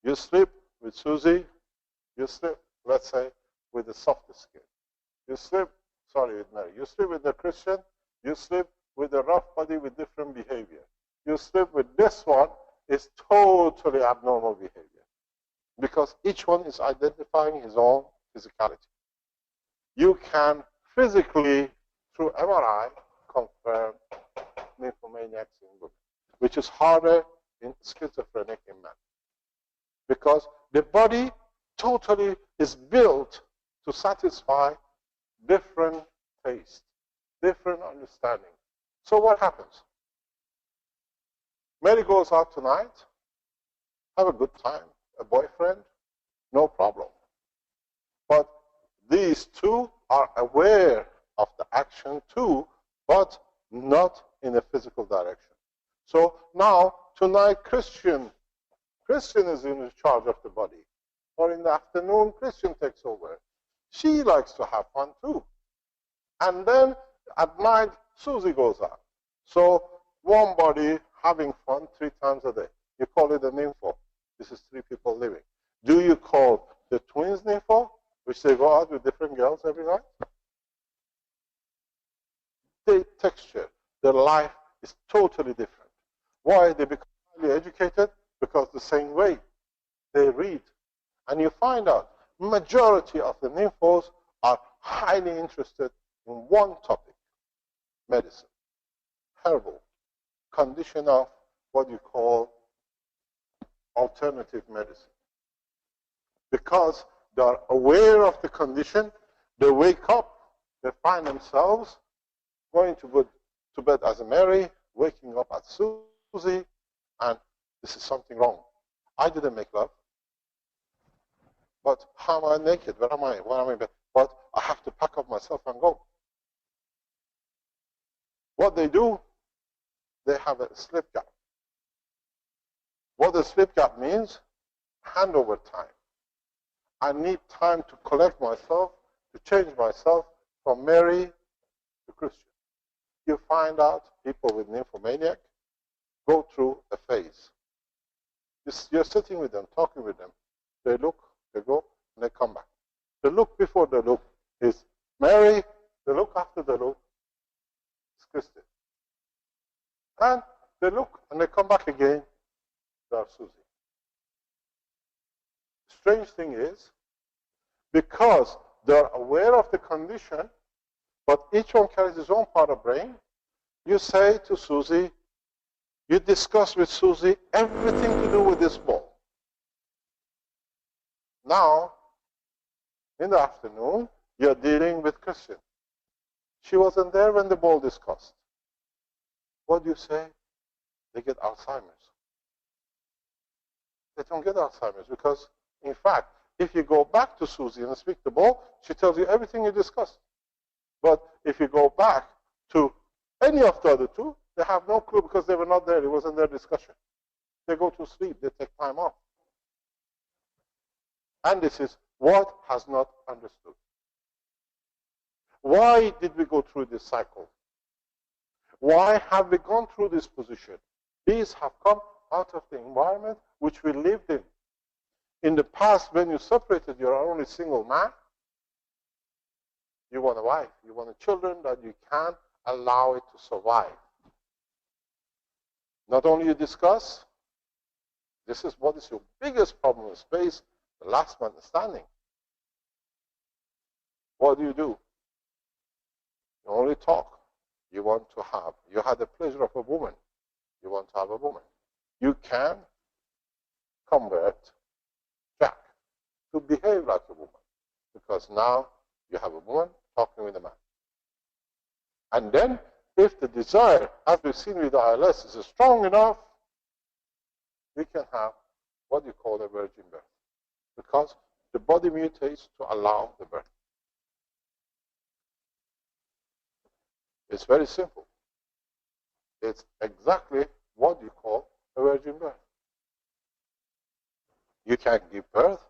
You sleep with Susie, you sleep, let's say, with the softest skin. You sleep, sorry, with Mary. You sleep with the Christian, you sleep with the rough body with different behavior. You sleep with this one, is totally abnormal behavior. Because each one is identifying his own physicality. You can physically, through MRI, confirm nymphomaniacs in women, which is harder in schizophrenic in men. Because the body totally is built to satisfy different taste, different understanding. So what happens? Mary goes out tonight, have a good time, a boyfriend, no problem. But these two are aware of the action too, but not in a physical direction. So now, tonight, Christian is in charge of the body. Or in the afternoon, Christian takes over. She likes to have fun too. And then at night, Susie goes out. So one body having fun 3 times a day. You call it a nympho. This is 3 people living. Do you call the twins nympho, which they go out with different girls every night? Their texture, their life is totally different. Why? They become highly educated because the same way they read. And you find out majority of the nymphos are highly interested in one topic, medicine, herbal, condition of what you call alternative medicine. Because they are aware of the condition, they wake up, they find themselves going to bed as a Mary, waking up as Susie, and this is something wrong. I didn't make love. But how am I naked? Where am I? Where am I? But I have to pack up myself and go. What they do, they have a slip gap. What the slip gap means, handover time. I need time to collect myself, to change myself from Mary to Christian. You find out people with nymphomaniac go through a phase. You're sitting with them, talking with them. They look, they go, and they come back. The look before the look is Mary. The look after the look is Christian. And they look, and they come back again. They are Susie. The strange thing is, because they're aware of the condition, but each one carries his own part of brain, you say to Susie, you discuss with Susie everything to do with this ball. Now, in the afternoon, you're dealing with Christian. She wasn't there when the ball discussed. What do you say? They get Alzheimer's. They don't get Alzheimer's because, in fact, if you go back to Susie and speak the ball, she tells you everything you discussed. But if you go back to any of the other two, they have no clue because they were not there. It wasn't their discussion. They go to sleep. They take time off. And this is what has not understood. Why did we go through this cycle? Why have we gone through this position? These have come out of the environment which we lived in. In the past, when you separated, you're only single man. You want a wife. You want children that you can't allow it to survive. Not only you discuss, this is what is your biggest problem in space, the last man standing. What do? You only talk. You want to have, you had the pleasure of a woman. You want to have a woman. You can convert Jack to behave like a woman because now you have a woman talking with a man. And then, if the desire, as we've seen with ILS, is strong enough, we can have what you call a virgin birth because the body mutates to allow the birth. It's very simple. It's exactly what you call a virgin birth. You can give birth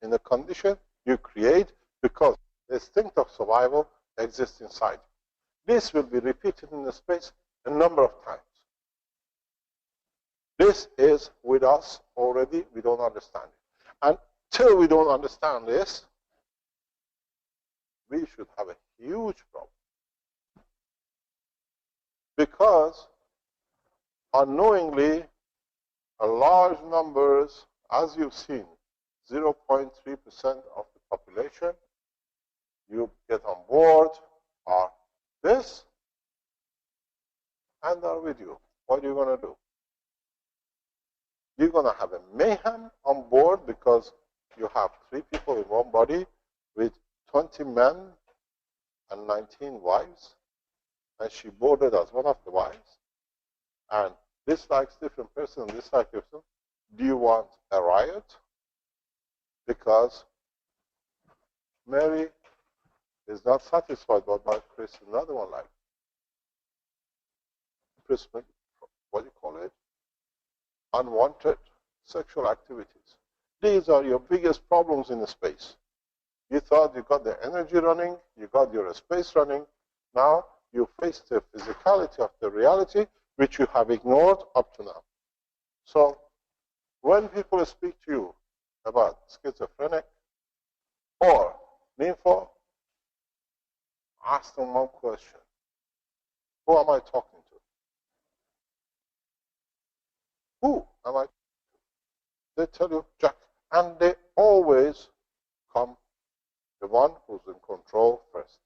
in the condition you create because the instinct of survival exists inside. This will be repeated in the space a number of times. This is with us already. We don't understand it. Until we don't understand this, we should have a huge problem. Because unknowingly, a large numbers, as you've seen, 0.3% of the population, you get on board, are this, and are with you. What are you going to do? You're going to have a mayhem on board because you have 3 people in one body with 20 men and 19 wives. And she boarded as one of the wives. And dislikes different person, dislikes person. Do you want a riot? Because Mary is not satisfied by what Chris and another one like. Chris, what do you call it? Unwanted sexual activities. These are your biggest problems in the space. You thought you got the energy running, you got your space running. Now you face the physicality of the reality, which you have ignored up to now. So when people speak to you about schizophrenic or nympho, ask them one question. Who am I talking to? Who am I? They tell you, Jack. And they always come the one who's in control first.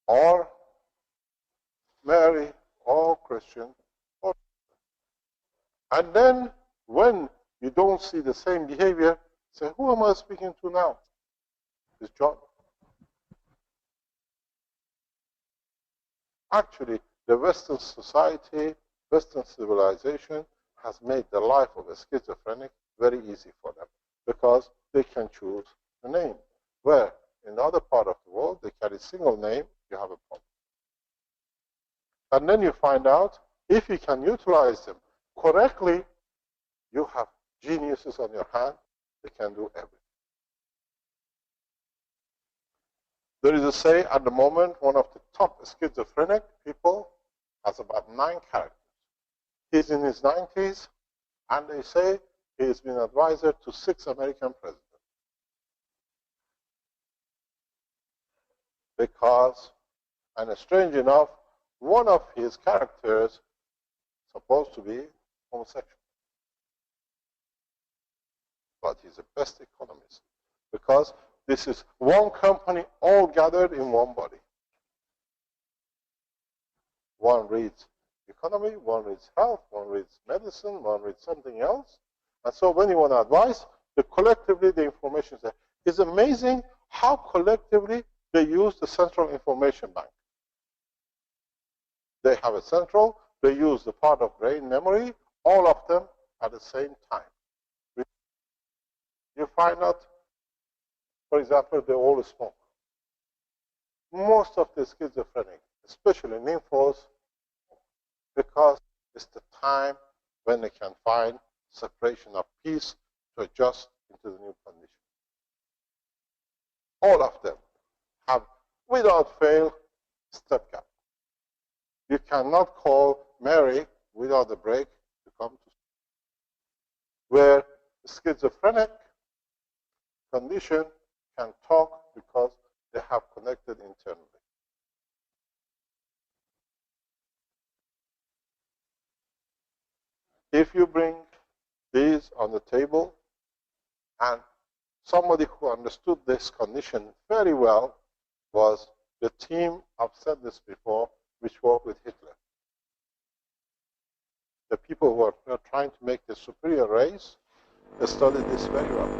Or Mary, or Christian, or. And then when you don't see the same behavior, say, who am I speaking to now? It's John. Actually, the Western society, Western civilization has made the life of a schizophrenic very easy for them because they can choose a name. Where in the other part of the world, they carry a single name, you have a problem. And then you find out if you can utilize them correctly, you have geniuses on your hand, they can do everything. There is a say at the moment, one of the top schizophrenic people has about 9 characters. He's in his 90s, and they say he's been advisor to 6 American presidents. Because, and strange enough, one of his characters is supposed to be homosexual. But he's the best economist because this is one company all gathered in one body. One reads economy, one reads health, one reads medicine, one reads something else. And so when you want advice, collectively the information is there. It's amazing how collectively they use the central information bank. They have a central, they use the part of brain memory, all of them at the same time. You find out, for example, they all smoke. Most of the schizophrenic, especially nymphos, because it's the time when they can find separation of peace to adjust into the new condition. All of them have, without fail, stepgap. You cannot call Mary without a break to come to school. Where schizophrenic condition can talk because they have connected internally. If you bring these on the table, and somebody who understood this condition very well was the team, I've said this before, which worked with Hitler. The people who are trying to make the superior race, they studied this very well.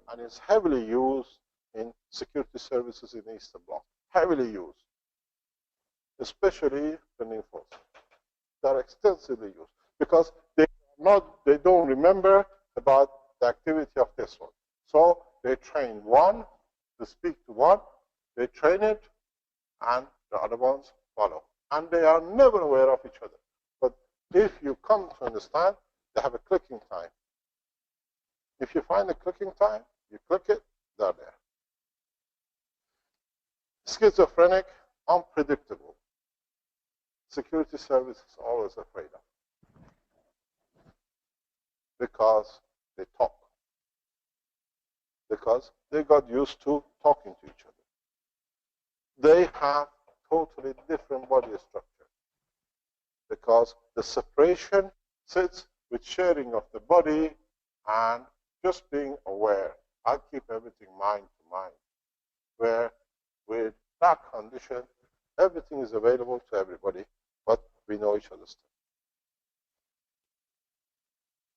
And it's heavily used in security services in the Eastern Bloc. Heavily used. Especially the nymphos. They're extensively used. Because they don't remember about the activity of this one. So they train one to speak to one, they train it, and the other ones follow. And they are never aware of each other. But if you come to understand, they have a clicking time. If you find a clicking time, you click it, they're there. Schizophrenic, unpredictable. Security service is always afraid of. Because they talk. Because they got used to talking to each other. They have totally different body structure. Because the separation sits with sharing of the body and just being aware. I keep everything mind to mind. Where with that condition, everything is available to everybody, but we know each other's stuff.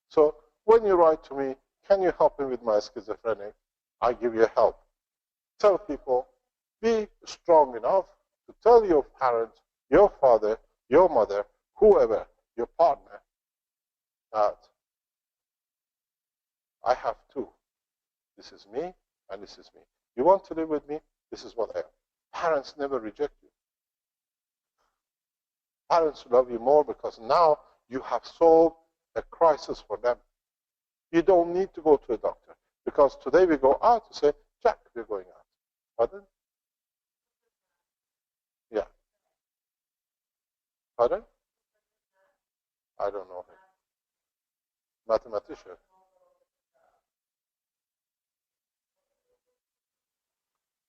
So when you write to me, can you help me with my schizophrenic? I give you help. Tell people, be strong enough to tell your parents, your father, your mother, whoever, your partner, that I have 2. This is me, and this is me. You want to live with me? This is what I am. Parents never reject you. Parents love you more because now you have solved a crisis for them. You don't need to go to a doctor because today we go out to say, Jack, we're going out. Pardon? Yeah. Pardon? I don't know him. Mathematician.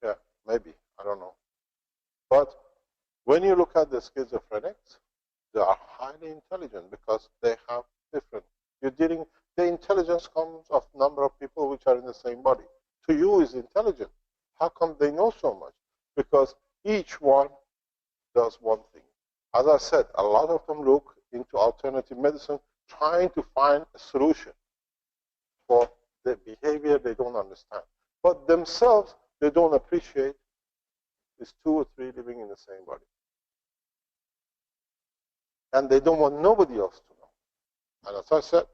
Yeah, maybe. I don't know. But when you look at the schizophrenics, they are highly intelligent because they have different. You're dealing. The intelligence comes of number of people which are in the same body. To you is intelligent. How come they know so much? Because each one does one thing. as I said, a lot of them look into alternative medicine, trying to find a solution for the behavior they don't understand. But themselves, they don't appreciate these 2 or 3 living in the same body. And they don't want nobody else to know. And as I said,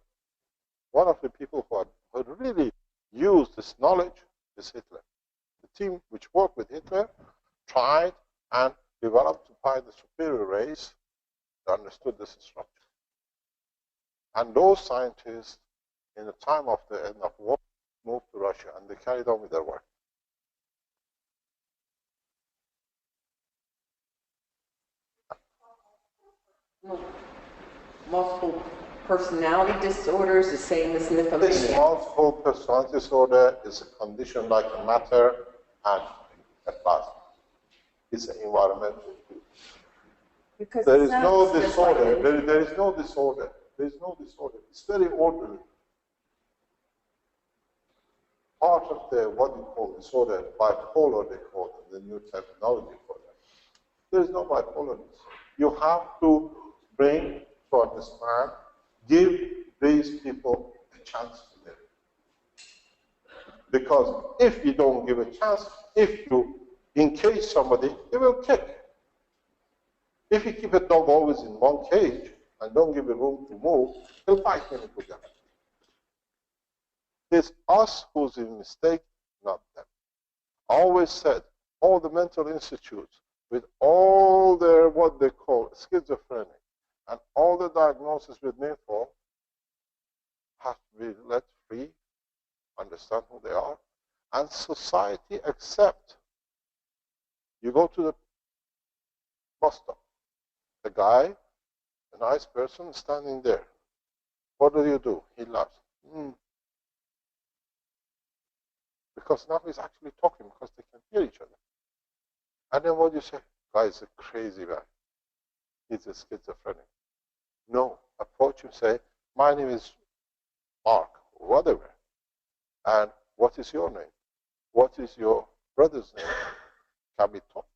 one of the people who had really used this knowledge is Hitler. The team which worked with Hitler tried and developed to find the superior race that understood this structure. And those scientists, in the time of the end of war, moved to Russia, and they carried on with their work. Multiple personality disorders, the same as nymphomania. This multiple personality disorder is a condition like a matter and a plasma. It's an environmental. Because there is no just disorder. like There is no disorder. There is no disorder. It's very orderly. Part of the what you call disorder, bipolar, they call it, the new terminology for that. There is no bipolarness. You have to bring to understand, give these people a chance to live. Because if you don't give a chance, if you encage somebody, they will kick. If you keep a dog always in one cage and don't give it room to move, he'll fight when it goes down. It's us who's in mistake, not them. I always said, all the mental institutes, with all their what they call schizophrenic, and all the diagnosis with nympho, have to be let free, understand who they are, and society accept. You go to the bus stop, the guy, a nice person standing there. What do? He laughs. Because now he's actually talking because they can hear each other. And then what do you say? Guy's a crazy guy. He's a schizophrenic. No, approach him, say, my name is Mark, or whatever. And what is your name? What is your brother's name? Can we talk?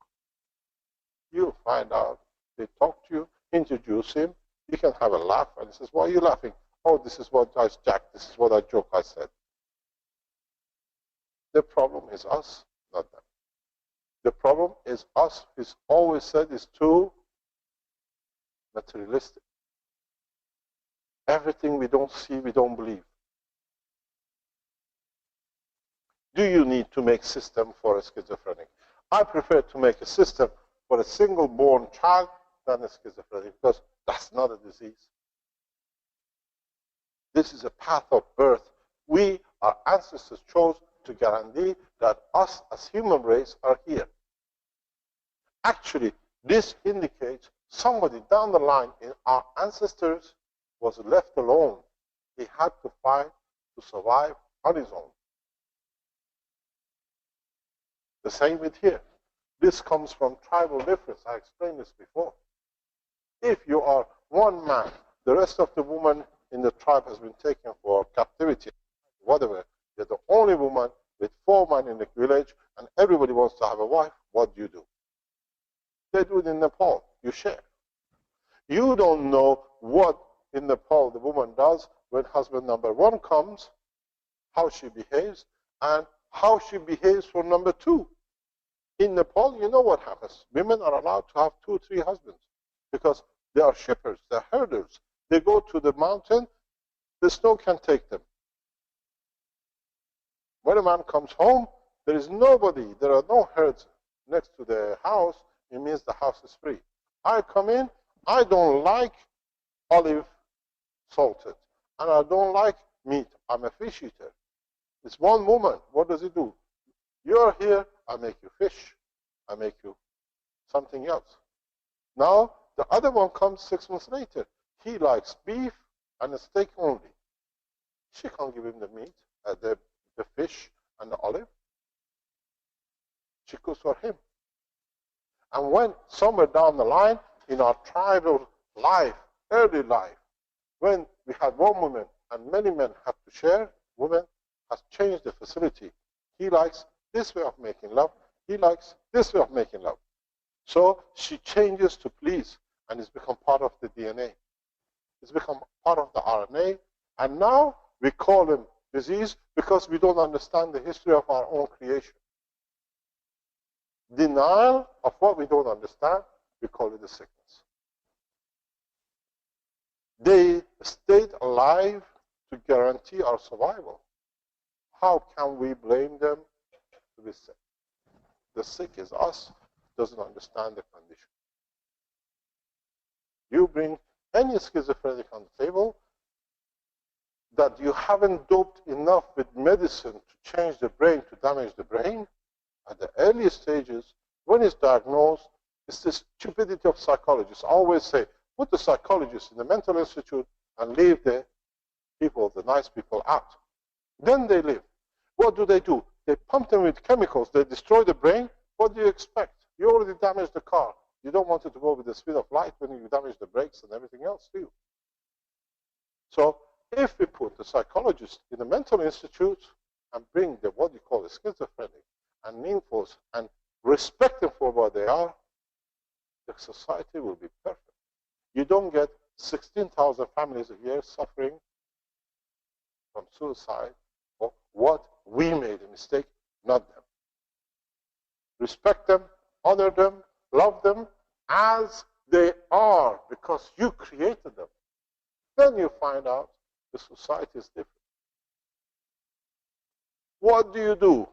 You'll find out. They talk to you, introduce him, you can have a laugh, and he says, why are you laughing? Oh, this is what I jacked, this is what I joke I said. The problem is us, not them. The problem is us, who's always said is too materialistic. Everything we don't see, we don't believe. Do you need to make system for a schizophrenic? I prefer to make a system for a single-born child than a schizophrenic, because that's not a disease. This is a path of birth. Our ancestors chose to guarantee that us as human race are here. Actually, this indicates somebody down the line in our ancestors was left alone. He had to fight to survive on his own. The same with here. This comes from tribal difference. I explained this before. If you are one man, the rest of the women in the tribe has been taken for captivity, whatever, you're the only woman with 4 men in the village, and everybody wants to have a wife, what do? They do it in Nepal. You share. You don't know what in Nepal the woman does when husband number 1 comes, how she behaves, and how she behaves for number 2. In Nepal, you know what happens. Women are allowed to have 2 or 3 husbands because they are shippers, they're herders. They go to the mountain, the snow can take them. When a man comes home, there is nobody, there are no herds next to the house. It means the house is free. I come in, I don't like olive salted, and I don't like meat. I'm a fish eater. It's one woman. What does it do? You're here, I make you fish. I make you something else. Now, the other one comes 6 months later. He likes beef and a steak only. She can't give him the meat, the fish, and the olive. She cooks for him. And when somewhere down the line, in our tribal life, early life, when we had one woman and many men had to share, woman has changed the facility. He likes this way of making love. He likes this way of making love. So she changes to please. and it's become part of the DNA. It's become part of the RNA, and now we call them disease because we don't understand the history of our own creation. Denial of what we don't understand, we call it a sickness. They stayed alive to guarantee our survival. How can we blame them to be sick? The sick is us, doesn't understand the condition. You bring any schizophrenic on the table that you haven't doped enough with medicine to change the brain, to damage the brain, at the early stages, when it's diagnosed, it's the stupidity of psychologists. I always say, put the psychologists in the mental institute and leave the people, the nice people, out. Then they live. What do? They pump them with chemicals. They destroy the brain. What do you expect? You already damaged the car. You don't want it to go with the speed of light when you damage the brakes and everything else, do you? So if we put the psychologist in the mental institute and bring the what you call a schizophrenic and nymphos and respect them for what they are, the society will be perfect. You don't get 16,000 families a year suffering from suicide or what we made a mistake, not them. Respect them, honor them, love them as they are because you created them. Then you find out the society is different. What do you do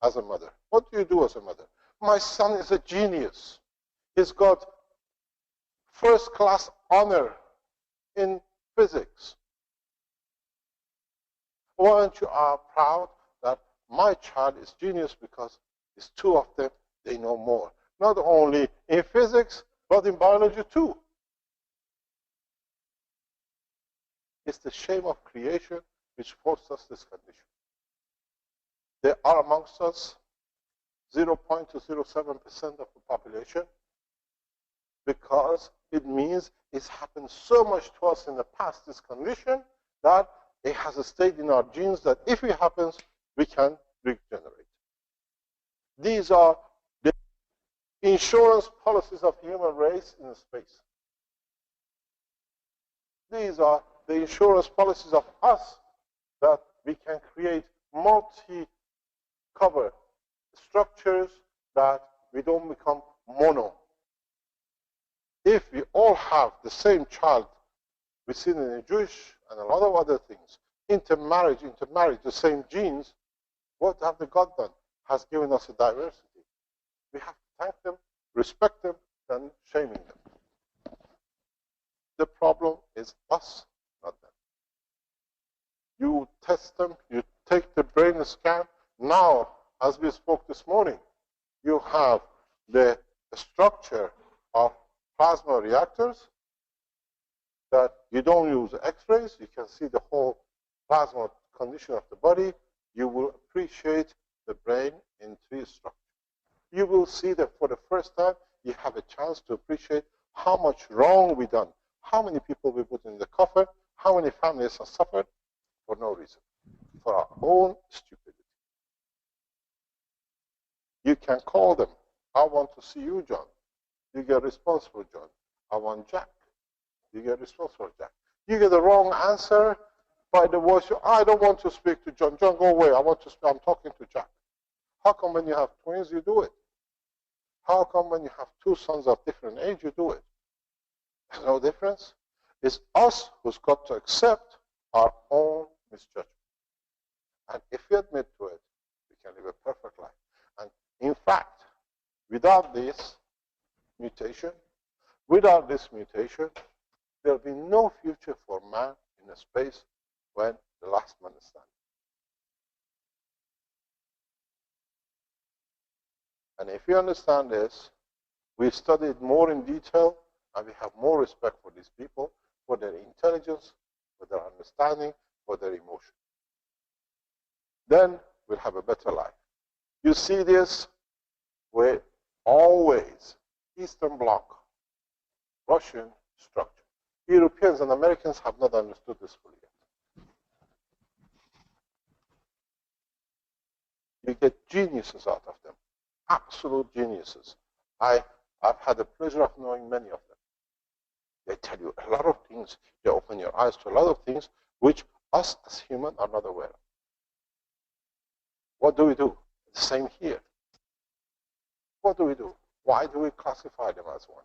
as a mother? What do you do as a mother? My son is a genius. He's got first-class honor in physics. Aren't you proud that my child is genius because it's two of them, they know more. Not only in physics, but in biology too. It's the shame of creation which forced us this condition. They are amongst us 0.207% of the population because it means it's happened so much to us in the past, this condition, that it has stayed in our genes that if it happens, we can regenerate. These are the insurance policies of the human race in space. These are the insurance policies of us that we can create multi-cover structures that we don't become mono. If we all have the same child, we see it in the Jewish and a lot of other things, intermarriage, the same genes, what have the God done? Has given us a diversity. We have to thank them, respect them, and shaming them. The problem is us, not them. You test them, you take the brain scan. Now, as we spoke this morning, you have the structure of plasma reactors that you don't use X-rays. You can see the whole plasma condition of the body. You will appreciate the brain in three structures. You will see that for the first time, you have a chance to appreciate how much wrong we done, how many people we put in the coffin, how many families have suffered for no reason, for our own stupidity. You can call them. I want to see you, John. You get responsible, John. I want Jack. You get responsible, Jack. You get the wrong answer by the voice. I don't want to speak to John. John, go away. I want to speak. I'm talking to Jack. How come when you have twins, you do it? How come when you have two sons of different age, you do it? There's no difference. It's us who's got to accept our own misjudgment. And if we admit to it, we can live a perfect life. And in fact, without this mutation, there'll be no future for man in a space when the last man is standing. And if we understand this, we studied more in detail, and we have more respect for these people, for their intelligence, for their understanding, for their emotion. Then we'll have a better life. You see this with always Eastern Bloc, Russian structure. Europeans and Americans have not understood this fully yet. You get geniuses out of them, absolute geniuses. I've had the pleasure of knowing many of them. They tell you a lot of things. They open your eyes to a lot of things which us as humans are not aware of. What do we do? The same here. What do we do? Why do we classify them as one?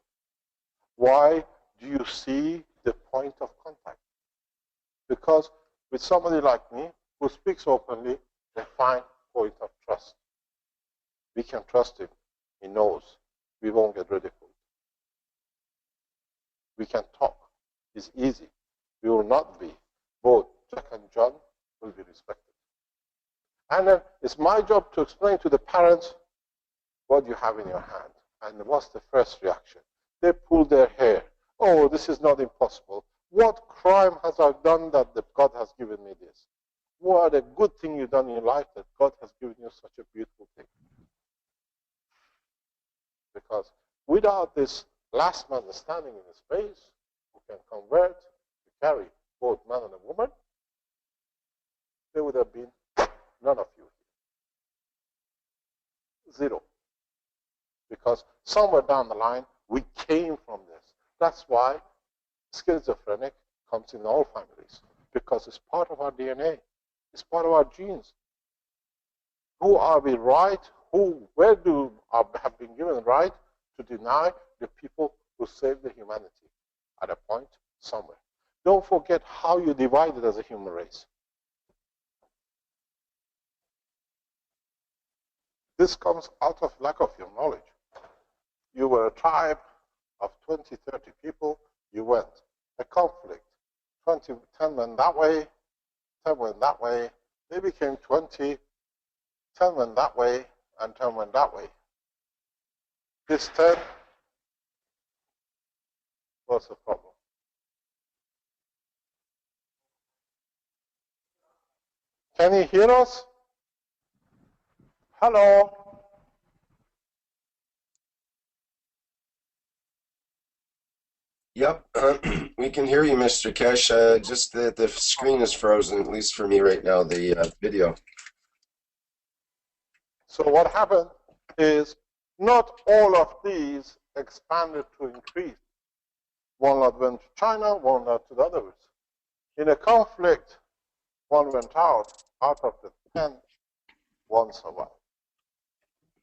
Why do you see the point of contact? Because with somebody like me who speaks openly, they find point of trust. We can trust him. He knows we won't get ridiculed. We can talk. It's easy. We will not be. Both Jack and John will be respected. And then it's my job to explain to the parents what you have in your hand. And what's the first reaction? They pull their hair. Oh, this is not impossible. What crime has I done that God has given me this? What a good thing you've done in your life that God has given you such a beautiful thing. Because without this last man standing in the space who can convert to carry both man and a woman, there would have been none of you here. Zero. Because somewhere down the line, we came from this. That's why schizophrenic comes in all families, because it's part of our DNA. It's part of our genes. Who are we right? Where do have been given right to deny the people who saved the humanity? At a point, somewhere. Don't forget how you divided as a human race. This comes out of lack of your knowledge. You were a tribe of 20, 30 people. You went. A conflict. 10 went that way, 10 went that way. They became 20, 10 went that way, and 10 went that way. This 10, what's the problem? Can you hear us? Hello? Yep, we can hear you, Mr. Kesh. Just the screen is frozen, at least for me right now, the video. So what happened is not all of these expanded to increase. One lot went to China, one lot to the others. In a conflict, one went out of the 10, one survived.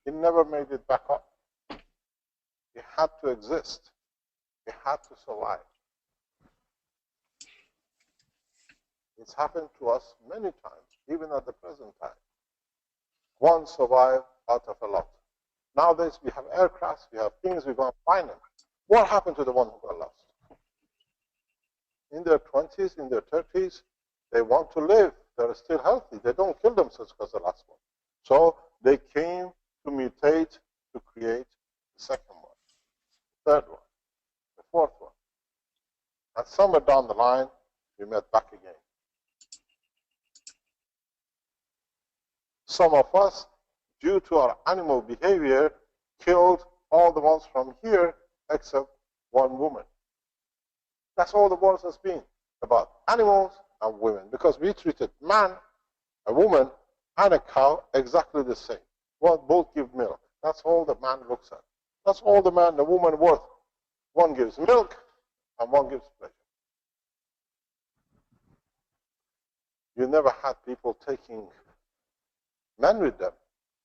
It never made it back up. It had to exist. It had to survive. It's happened to us many times, even at the present time. One survived out of a lot. Nowadays, we have aircrafts, we have things, we go and find them. What happened to the one who got lost? In their 20s, in their 30s, they want to live. They're still healthy. They don't kill themselves because the last one. So they came to mutate to create the second one, the third one, the fourth one. And somewhere down the line, we met back again. Some of us, due to our animal behavior, killed all the ones from here except one woman. That's all the wars has been about animals and women, because we treated man, a woman, and a cow exactly the same. Well, both give milk. That's all the man looks at. That's all the man, the woman worth. One gives milk and one gives pleasure. You never had people taking men with them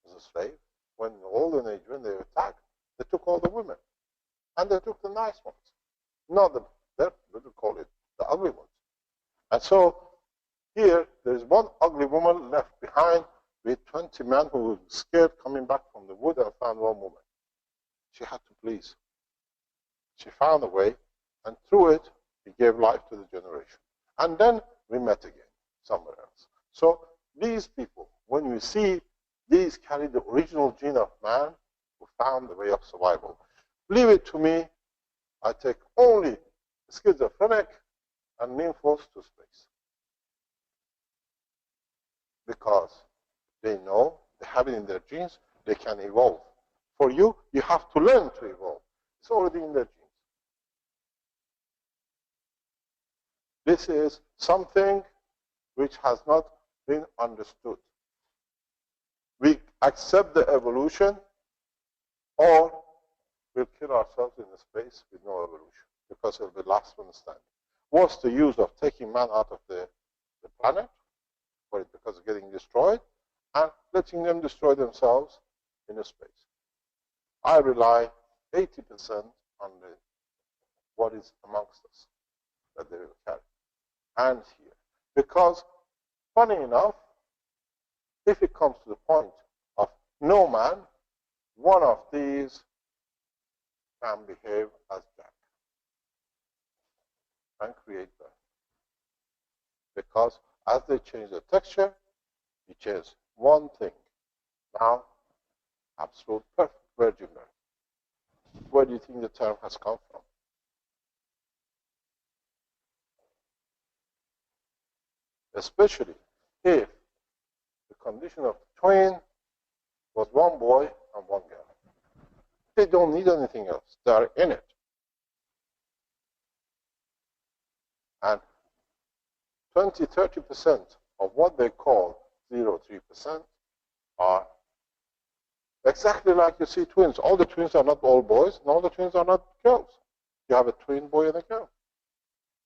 as a slave. When in the olden age, when they attacked, they took all the women. And they took the nice ones. Not the, we call it the ugly ones. And so here, there is one ugly woman left behind with 20 men who were scared coming back from the wood and found one woman. She had to please. She found a way, and through it, he gave life to the generation. And then we met again somewhere else. So these people, when you see these carry the original gene of man who found the way of survival. Leave it to me. I take only schizophrenic and nymphos to space. Because they know, they have it in their genes, they can evolve. For you, you have to learn to evolve. It's already in their genes. This is something which has not been understood. We accept the evolution, or we'll kill ourselves in a space with no evolution. because it'll be last one standing. What's the use of taking man out of the planet for it because it's getting destroyed and letting them destroy themselves in a space? I rely 80% on what is amongst us that they will carry and here. Because, funny enough, if it comes to the point of no man, one of these can behave as Jack and create birth. Because as they change the texture, you change one thing. Now, absolute perfect virgin birth. Where do you think the term has come from? Especially if the condition of the twin was one boy and one girl. They don't need anything else. They are in it. And 20–30% of what they call 0–3% are exactly like you see twins. All the twins are not all boys, and all the twins are not girls. You have a twin boy and a girl.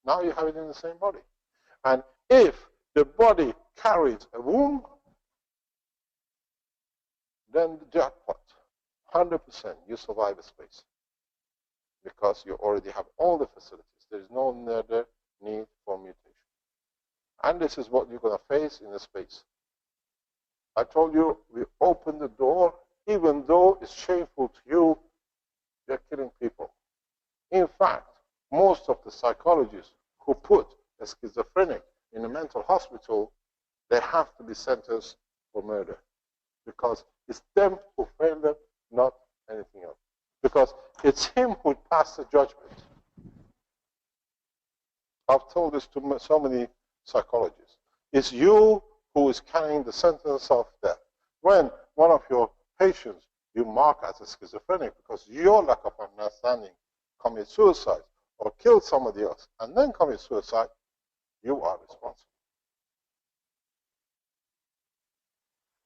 Now you have it in the same body. And if the body carries a womb, then the jackpot, 100%, you survive a space. Because you already have all the facilities. There is no other need for mutation. And this is what you're going to face in the space. I told you, we open the door, even though it's shameful to you, they're killing people. In fact, most of the psychologists who put a schizophrenic in a mental hospital, they have to be sentenced for murder. Because it's them who failed them, not anything else. Because it's him who passed the judgment. I've told this to so many psychologists. It's you who is carrying the sentence of death. When one of your patients you mark as a schizophrenic because your lack of understanding commits suicide or kill somebody else and then commit suicide, you are responsible.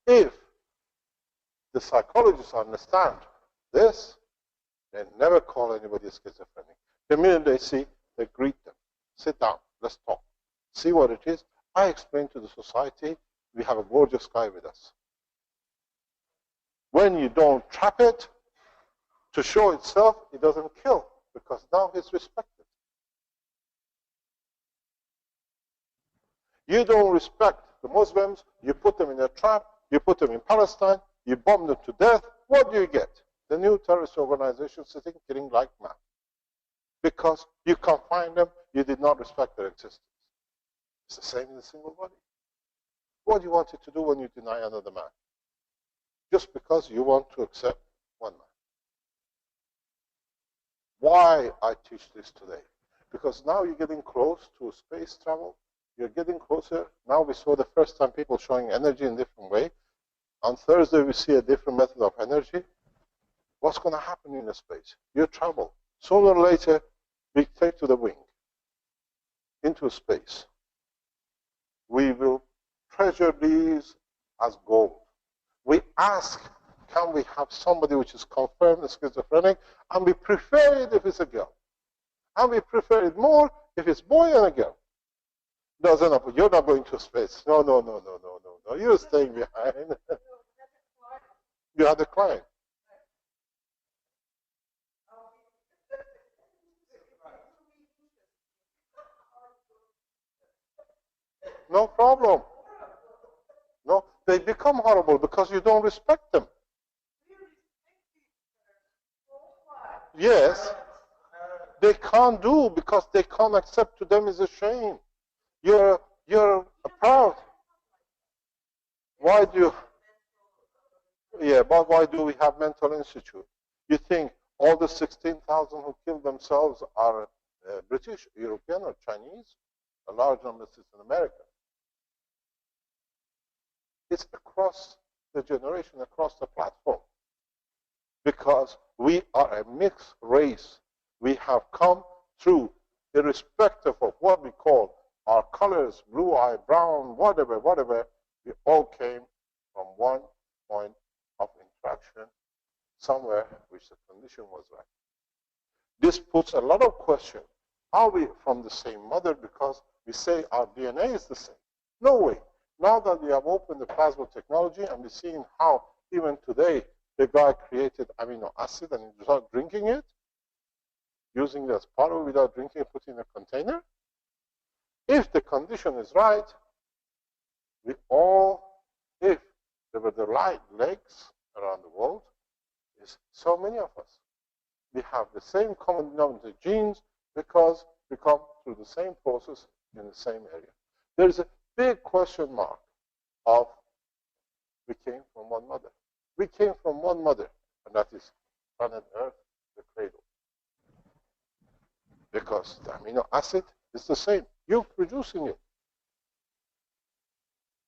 If the psychologists understand this, they never call anybody schizophrenic. The minute they see, they greet them. Sit down, let's talk. See what it is. I explain to the society, we have a gorgeous guy with us. When you don't trap it to show itself, it doesn't kill because now it's respected. You don't respect the Muslims, you put them in a trap, you put them in Palestine, you bomb them to death. What do you get? The new terrorist organization sitting killing like mad. Because you confine them, you did not respect their existence. It's the same in the single body. What do you want it to do when you deny another man? Just because you want to accept one man. Why I teach this today? Because now you're getting close to space travel. You're getting closer. Now we saw the first time people showing energy in a different way. On Thursday we see a different method of energy. What's going to happen in the space? You travel. Sooner or later, we take to the wing, into space. We will treasure these as gold. We ask, can we have somebody which is confirmed schizophrenic? And we prefer it if it's a girl. And we prefer it more if it's boy and a girl. You're not going to space. No. You're staying behind. You had a client. No problem. No, they become horrible because you don't respect them. Yes, they can't do because they can't accept. To them is a shame. You're proud. Why do you? Yeah, but why do we have mental institute? You think all the 16,000 who killed themselves are British, European, or Chinese? A large number is in America. It's across the generation, across the platform. Because we are a mixed race. We have come through, irrespective of what we call our colors, blue eye, brown, whatever, we all came from one point of interaction somewhere which the condition was right. This puts a lot of question. Are we from the same mother because we say our DNA is the same? No way. Now that we have opened the plasma technology and we're seeing how even today the guy created amino acid and without drinking it, using it as powder without drinking it, put in a container. If the condition is right, we all, if there were the right legs around the world, is so many of us. We have the same common denominator genes because we come through the same process in the same area. There is a big question mark of we came from one mother. We came from one mother, and that is planet Earth, the cradle. Because the amino acid is the same. You're producing it.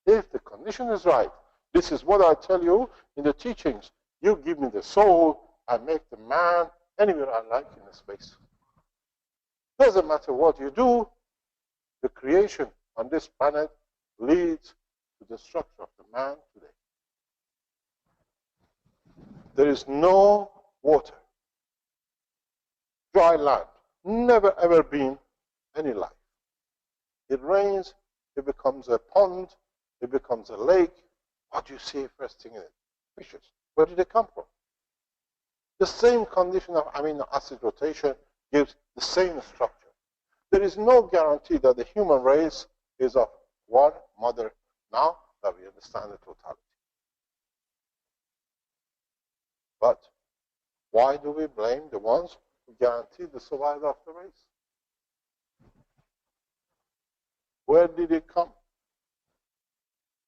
If the condition is right, this is what I tell you in the teachings. You give me the soul, I make the man anywhere I like in the space. Doesn't matter what you do, the creation on this planet leads to the structure of the man today. There is no water, dry land, never ever been any life. It rains, it becomes a pond, it becomes a lake. What do you see first thing in it? Fishes. Where did they come from? The same condition of amino acid rotation gives the same structure. There is no guarantee that the human race is of one mother now that we understand the totality. But why do we blame the ones who guarantee the survival of the race? Where did it come?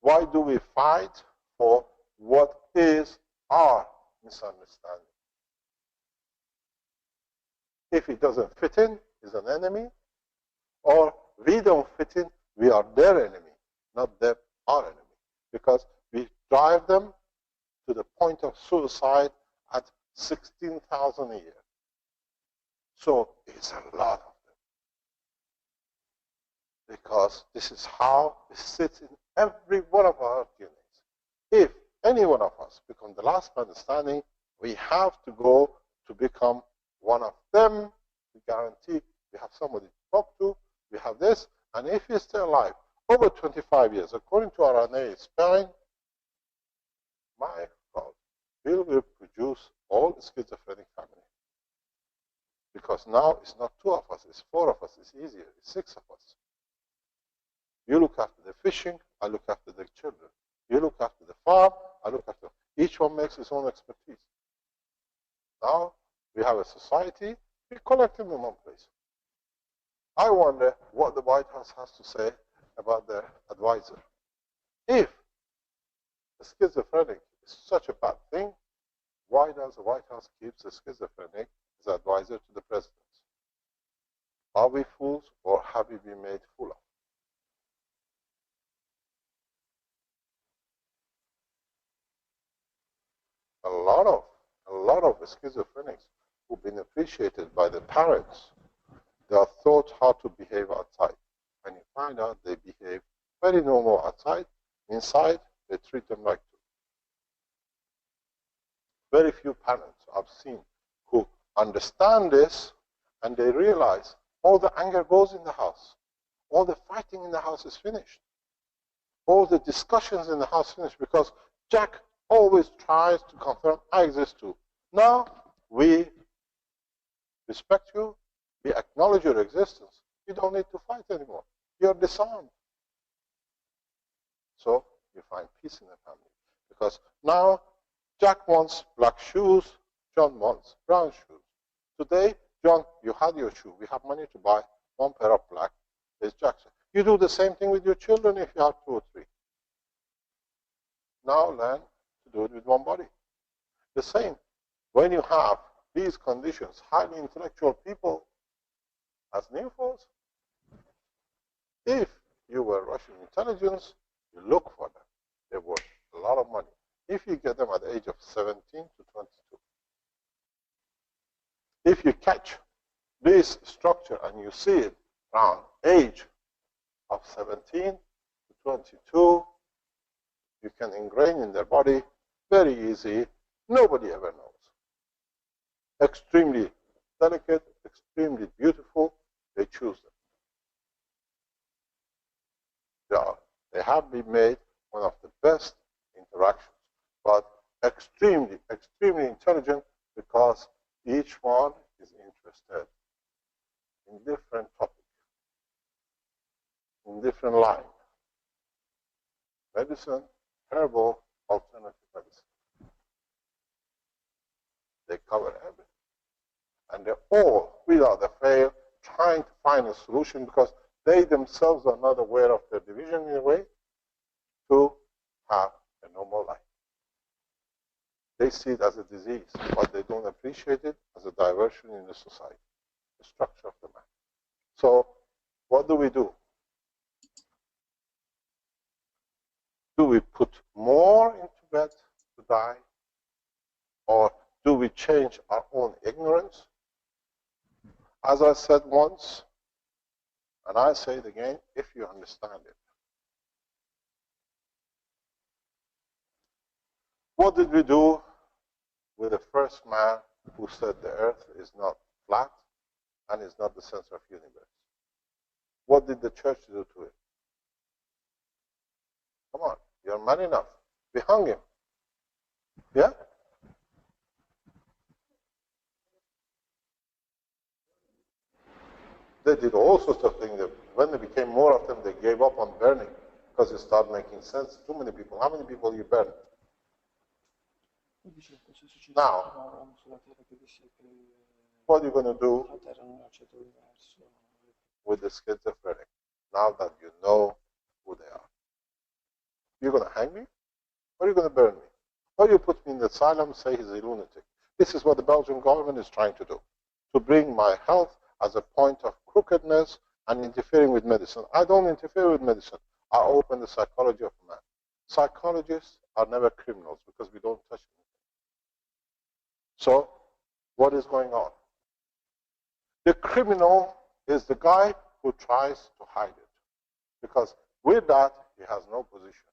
Why do we fight for what is our misunderstanding? If it doesn't fit in, it's an enemy. Or we don't fit in, we are their enemy, not them our enemy. Because we drive them to the point of suicide at 16,000 a year. So it's a lot of them. Because this is how it sits in every one of our DNAs. If any one of us become the last man standing, we have to go to become one of them to guarantee we have somebody to talk to, we have this, and if he's still alive over 25 years, according to RNA spelling, my God, we will produce all the schizophrenic family. Because now it's not 2 of us, it's 4 of us, it's easier, it's 6 of us. You look after the fishing, I look after the children. You look after the farm, I look after, each one makes his own expertise. Now we have a society, we collect them in one place. I wonder what the White House has to say about their advisor. If the schizophrenic is such a bad thing, why does the White House keep the schizophrenic as advisor to the president? Are we fools or have we been made fool of? A lot of schizophrenics who've been appreciated by the parents, they are taught how to behave outside. And you find out they behave very normal outside. Inside, they treat them like two. Very few parents I've seen who understand this and they realize all the anger goes in the house. All the fighting in the house is finished. All the discussions in the house finished because Jack always tries to confirm I exist too. Now we respect you, we acknowledge your existence. You don't need to fight anymore. You're disarmed. So you find peace in the family. Because now Jack wants black shoes, John wants brown shoes. Today, John, you had your shoe. We have money to buy 1 pair of black. There's Jack's. You do the same thing with your children if you have 2 or 3. Now learn to do it with one body. The same. When you have these conditions, highly intellectual people as nymphos, if you were Russian intelligence, you look for them. They're worth a lot of money. If you get them at the age of 17 to 22. If you catch this structure and you see it around age of 17 to 22, you can ingrain in their body very easy. Nobody ever knows. Extremely delicate, extremely beautiful, they choose them. They have been made one of the best interactions, but extremely, extremely intelligent because each one is interested in different topics, in different lines. Medicine, herbal, alternative medicine. They cover everything. And they're all, without a fail, trying to find a solution because they themselves are not aware of their division in a way to have a normal life. They see it as a disease, but they don't appreciate it as a diversion in the society, the structure of the man. So what do we do? Do we put more into bed to die? Or do we change our own ignorance? As I said once, and I say it again, if you understand it. What did we do with the first man who said the earth is not flat and is not the center of the universe? What did the church do to it? Come on, you're man enough. We hung him. Yeah? They did all sorts of things. When there became more of them, they gave up on burning because it started making sense. Too many people. How many people you burn? Now, what are you going to do with the schizophrenic now that you know who they are? You're going to hang me? Or are you going to burn me? Or you put me in the asylum and say he's a lunatic? This is what the Belgian government is trying to do, to bring my health as a point of crookedness and interfering with medicine. I don't interfere with medicine. I open the psychology of man. Psychologists are never criminals because we don't touch them. So, what is going on? The criminal is the guy who tries to hide it, because with that, he has no position.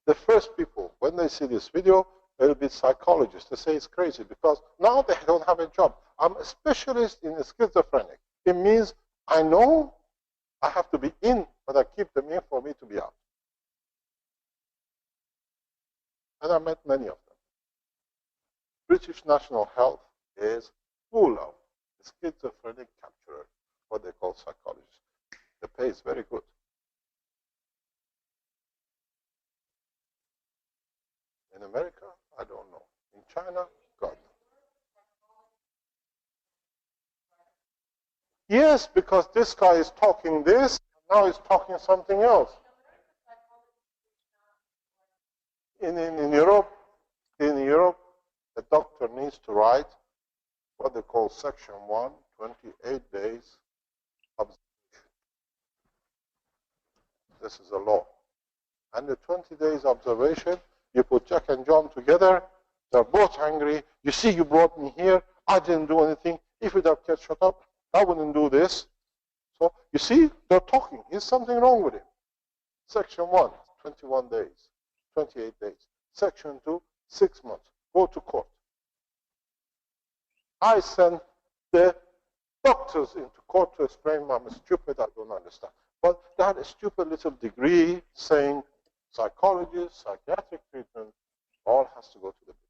The first people, when they see this video, they'll be psychologists. They say it's crazy because now they don't have a job. I'm a specialist in schizophrenic. It means I know I have to be in, but I keep them in for me to be out. And I met many of them. British National Health is full of schizophrenic capturers, what they call psychologists. The pay is very good. In America, I don't know. In China, God. Yes, because this guy is talking this, now he's talking something else. In Europe, the doctor needs to write what they call Section 1, 28 days observation. This is a law. And the 20 days observation, you put Jack and John together, they're both angry. You see, you brought me here, I didn't do anything. If you'd have kept shut up, I wouldn't do this. So, you see, they're talking. There's something wrong with him. Section 1, 21 days, 28 days. Section 2, 6 months. Go to court. I send the doctors into court to explain I'm stupid, I don't understand. But they had a stupid little degree saying psychology, psychiatric treatment, all has to go to the people.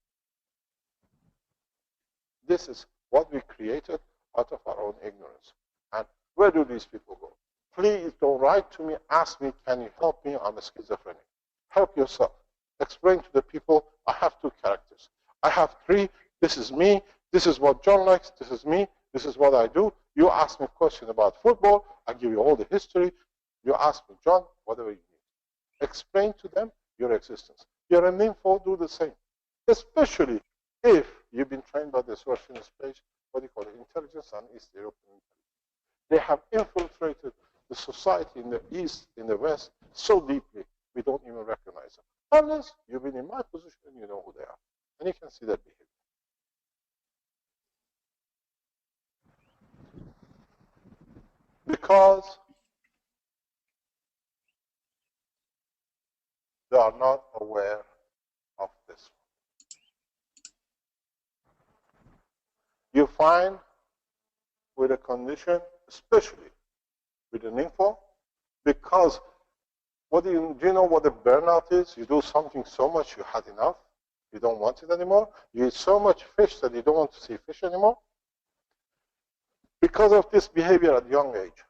This is what we created out of our own ignorance. And where do these people go? Please don't write to me, ask me, can you help me? I'm a schizophrenic. Help yourself. Explain to the people, I have 2 characters. I have 3, this is me, this is what John likes, this is me, this is what I do. You ask me a question about football, I give you all the history. You ask me, John, whatever you need. Explain to them your existence. Your info, do the same. Especially if you've been trained by the socialist page, what do you call it, intelligence and East European intelligence. They have infiltrated the society in the East, in the West, so deeply, we don't even recognize them. Unless you've been in my position, you know who they are. And you can see that behavior. Because they are not aware of this. You find with a condition, especially with an info, because do you know what the burnout is? You do something so much you had enough, you don't want it anymore. You eat so much fish that you don't want to see fish anymore. Because of this behavior at young age.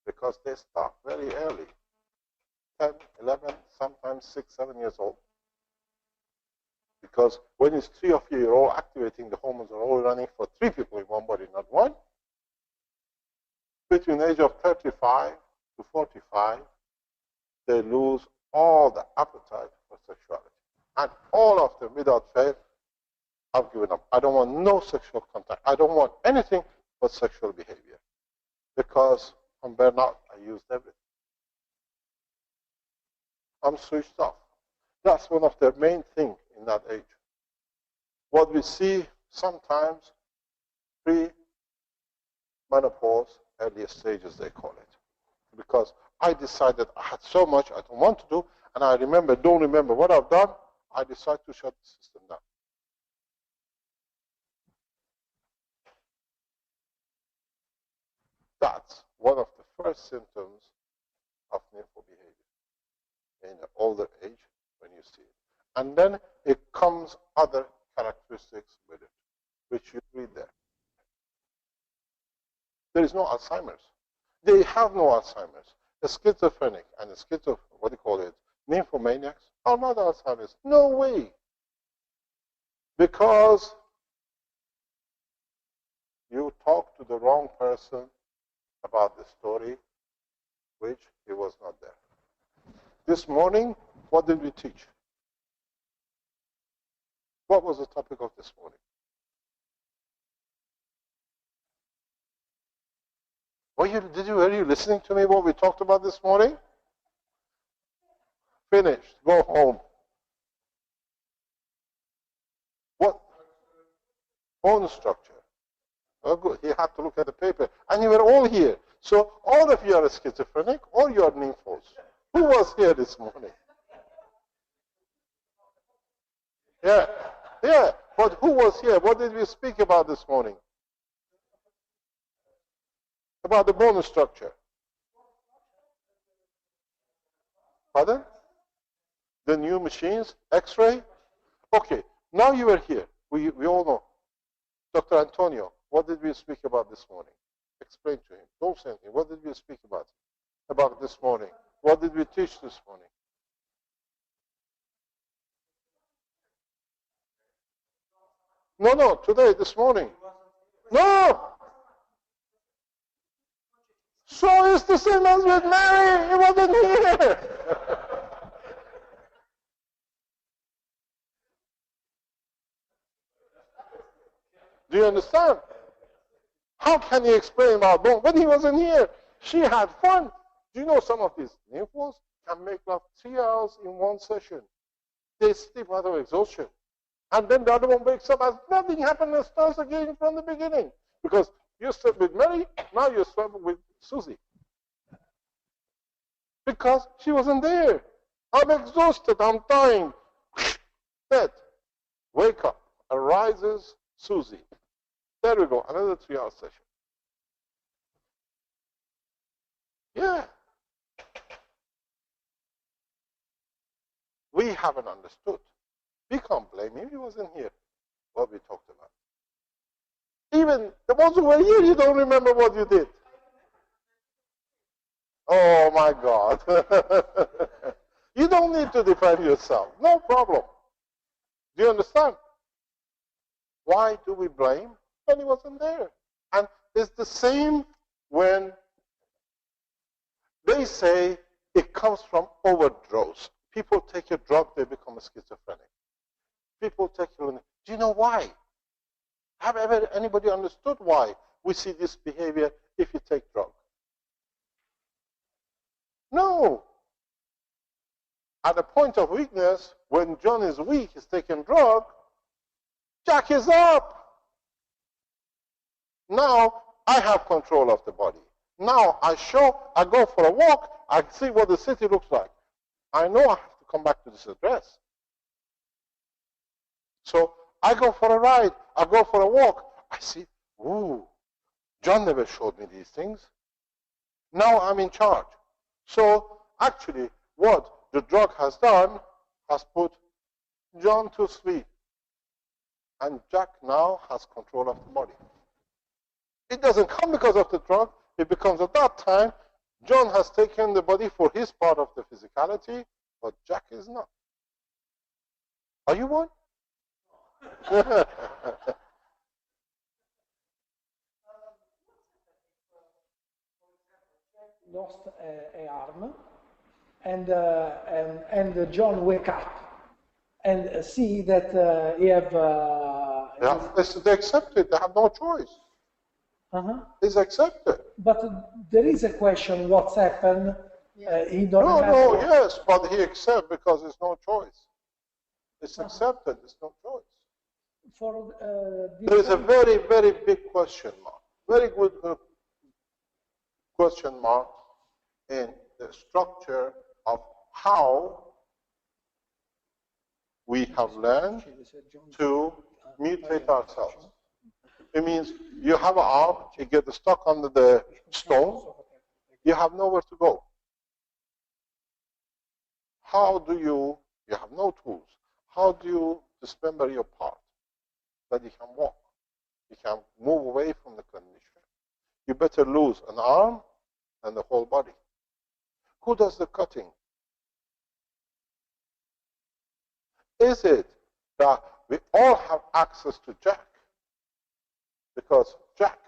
Because they start very early, 10, 11, sometimes 6, 7 years old. Because when it's 3 of you, you're all activating the hormones are all running for 3 people in one body, not one. Between the age of 35 to 45, they lose all the appetite for sexuality. And all of them, without fail, have given up. I don't want no sexual contact. I don't want anything but sexual behavior. Because I'm burnout, I used everything. I'm switched off. That's one of the main things in that age. What we see sometimes, pre-menopause, early stages they call it. Because I decided I had so much I don't want to do, and I don't remember what I've done, I decided to shut the system down. That's one of the first symptoms of nympho behavior in an older age when you see it. And then it comes other characteristics with it, which you read there. There is no Alzheimer's. They have no Alzheimer's. A schizophrenic and nymphomaniacs are not Alzheimer's. No way. Because you talk to the wrong person about the story, which he was not there. This morning, what did we teach? What was the topic of this morning? Were you listening to me what we talked about this morning? Finished. Go home. What? Bone structure. Oh, good. He had to look at the paper. And you were all here. So all of you are schizophrenic or you are nymphos. Who was here this morning? Yeah. Yeah. But who was here? What did we speak about this morning? About the bone structure. Pardon? The new machines, X-ray? Okay, now you are here. We all know. Dr. Antonio, what did we speak about this morning? Explain to him. Don't say anything. What did we speak about this morning? What did we teach this morning? No, today, this morning. No! So it's the same as with Mary. He wasn't here. Do you understand? How can you explain about bone? But he wasn't here. She had fun. Do you know some of these nymphos can make love 3 hours in one session? They sleep out of exhaustion. And then the other one wakes up as nothing happened and starts again from the beginning. Because you slept with Mary, now you slept with Susie. Because she wasn't there. I'm exhausted, I'm dying. Dead. Wake up. Arises Susie. There we go, another 3-hour session. Yeah. We haven't understood. We can't blame him, he wasn't here. What we talked about. Even the ones who were here, you don't remember what you did. Oh my God. You don't need to defend yourself. No problem. Do you understand? Why do we blame when he wasn't there? And it's the same when they say it comes from overdose. People take a drug, they become a schizophrenic. People take do you know why? Have ever anybody understood why we see this behavior if you take drugs? No. At the point of weakness, when John is weak, he's taking drug, Jack is up. Now I have control of the body. Now I go for a walk, I see what the city looks like. I know I have to come back to this address. So I go for a ride, I go for a walk, I see, ooh, John never showed me these things. Now I'm in charge. So actually, what the drug has done has put John to sleep. And Jack now has control of the body. It doesn't come because of the drug. It becomes at that time, John has taken the body for his part of the physicality, but Jack is not. Are you one? Lost a arm, and John wake up and see that he have. They accept it. They have no choice. It's accepted. But there is a question: what's happened? He don't. No, yes, but he accepts because it's no choice. It's accepted. It's no choice. For there is a very, very big question mark. Very good question mark in the structure of how we have learned to mutilate ourselves. It means you have an arm, you get stuck under the stone, you have nowhere to go. How do you have no tools, how do you dismember your part that you can walk, you can move away from the condition? You better lose an arm and the whole body. Who does the cutting? Is it that we all have access to Jack? Because Jack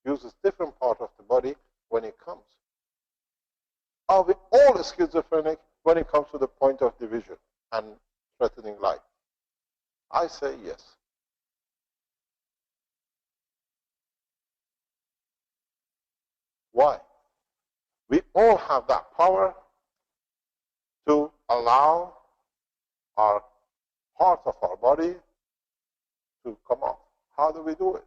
uses different part of the body when it comes. Are we all schizophrenic when it comes to the point of division and threatening life? I say yes. Why? We all have that power to allow our part of our body to come off. How do we do it?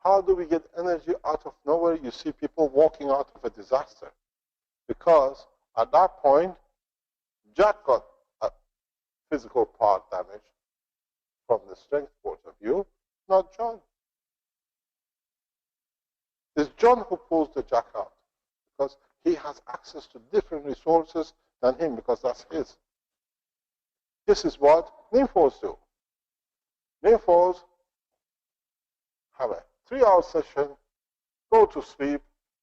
How do we get energy out of nowhere? You see people walking out of a disaster. Because at that point, Jack got a physical part damage from the strength point of view, not John. It's John who pulls the Jack out because he has access to different resources than him because that's his. This is what nymphos do. Nymphos have a 3-hour session, go to sleep,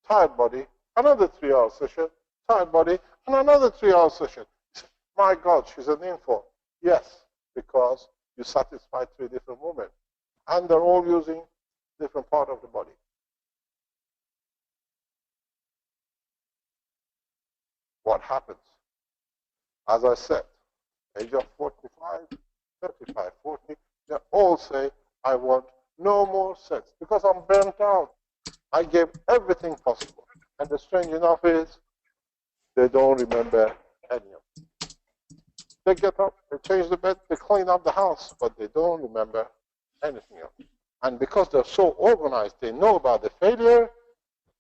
tired body, another 3-hour session, tired body, and another 3-hour session. My God, she's a nympho. Yes, because you satisfy 3 different women. And they're all using different part of the body. What happens? As I said, age of 45, 35, 40, they all say, I want no more sex because I'm burnt out. I gave everything possible. And the strange enough is, they don't remember any of it. They get up, they change the bed, they clean up the house, but they don't remember anything else. And because they're so organized, they know about the failure,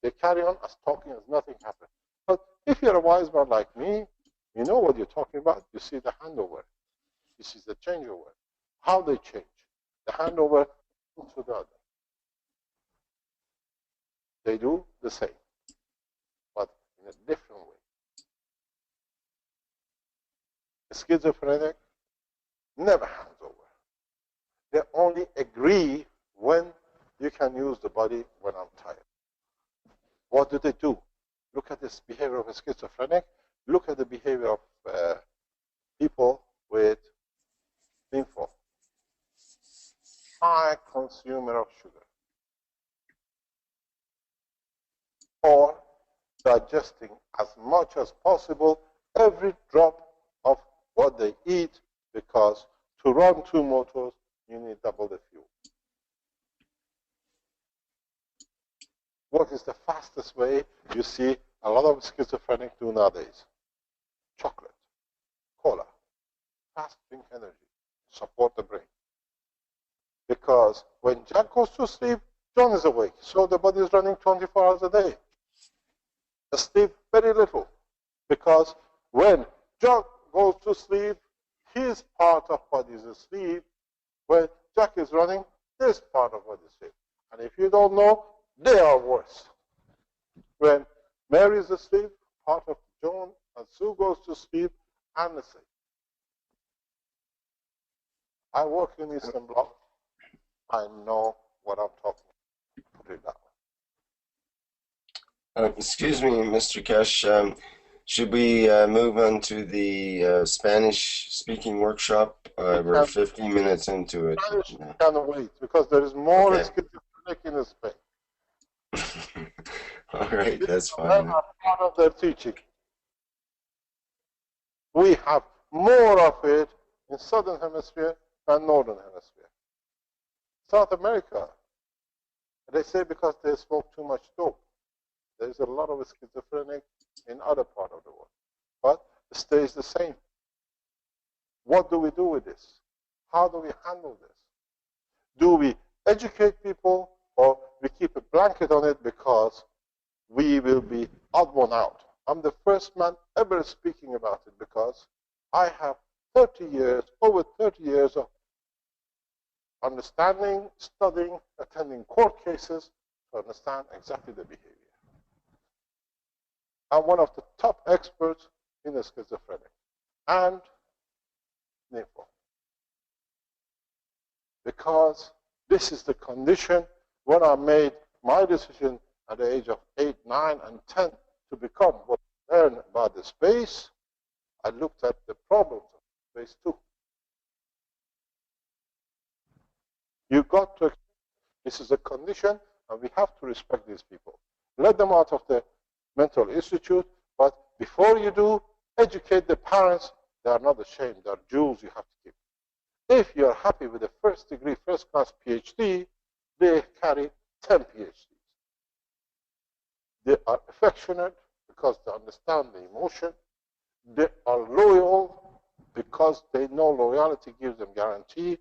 they carry on as talking as nothing happened. But if you're a wise man like me, you know what you're talking about. You see the handover. You see the changeover. How they change. The handover to the other. They do the same, but in a different way. The schizophrenic never hands over. They only agree when you can use the body when I'm tired. What do they do? Look at this behavior of a schizophrenic. Look at the behavior of people with nympho. High consumer of sugar. Or digesting as much as possible every drop of what they eat, because to run 2 motors, you need double the fuel. What is the fastest way you see a lot of schizophrenic do nowadays? Chocolate, cola, fast drink energy, support the brain. Because when Jack goes to sleep, John is awake. So the body is running 24 hours a day. They sleep very little. Because when John goes to sleep, his part of body is asleep. When Jack is running, this part of body is asleep. And if you don't know, They are worse. When Mary is asleep, part of Joan and Sue goes to sleep, I'm asleep. I work in Eastern Bloc. I know what I'm talking about. Put it that way. Excuse me, Mr. Kesh. Should we move on to the Spanish-speaking workshop? We're 15 minutes into it. Spanish can wait because there is more Okay. schizophrenic in Spain. All right, that's These men fine. are part of their teaching. We have more of it in Southern Hemisphere than Northern Hemisphere. South America, they say because they smoke too much dope. There's a lot of schizophrenic in other part of the world. But it stays the same. What do we do with this? How do we handle this? Do we educate people or we keep a blanket on it because we will be odd one out? I'm the first man ever speaking about it because I have 30 years, over 30 years of understanding, studying, attending court cases to understand exactly the behavior. I'm one of the top experts in the schizophrenic and nympho. Because this is the condition when I made my decision at the age of 8, 9, and 10 to become what I learned about the space, I looked at the problems of space too. You got to, this is a condition, and we have to respect these people. Let them out of the mental institute, but before you do, educate the parents. They are not ashamed. They are jewels you have to keep. If you are happy with a first degree, first class PhD, they carry 10 PhDs. They are affectionate because they understand the emotion. They are loyal because they know loyalty gives them guarantee.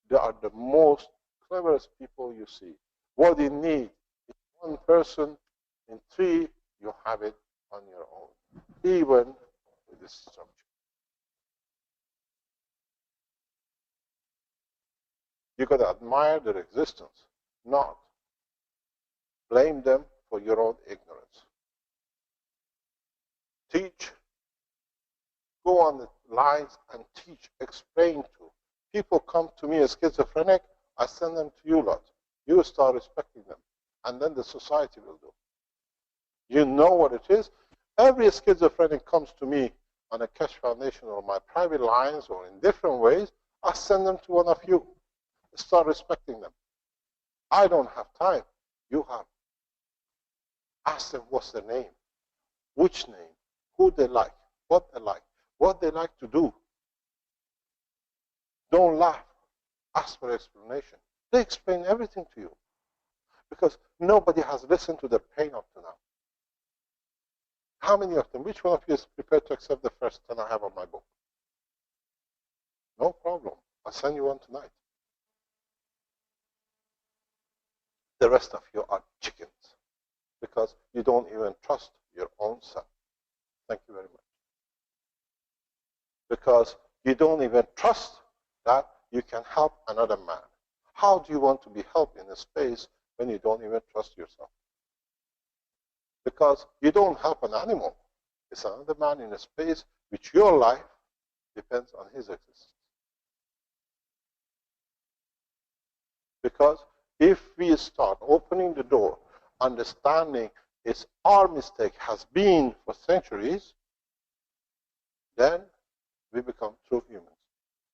They are the most cleverest people you see. What you need is one person, in 3, you have it on your own, even with this structure. You got to admire their existence, not blame them for your own ignorance. Teach, go on the lines and teach, explain to. People come to me as schizophrenic, I send them to you lot. You start respecting them, and then the society will do. You know what it is. Every schizophrenic comes to me on a Kesh Foundation or my private lines or in different ways. I send them to one of you. Start respecting them. I don't have time. You have. Ask them what's their name, which name, who they like, what they like to do. Don't laugh. Ask for explanation. They explain everything to you because nobody has listened to their pain up to now. How many of them? Which one of you is prepared to accept the first 10 I have on my book? No problem. I'll send you one tonight. The rest of you are chickens because you don't even trust your own self. Thank you very much. Because you don't even trust that you can help another man. How do you want to be helped in a space when you don't even trust yourself? Because you don't help an animal. It's another man in a space which your life depends on his existence. Because if we start opening the door, understanding it's our mistake has been for centuries, then we become true humans.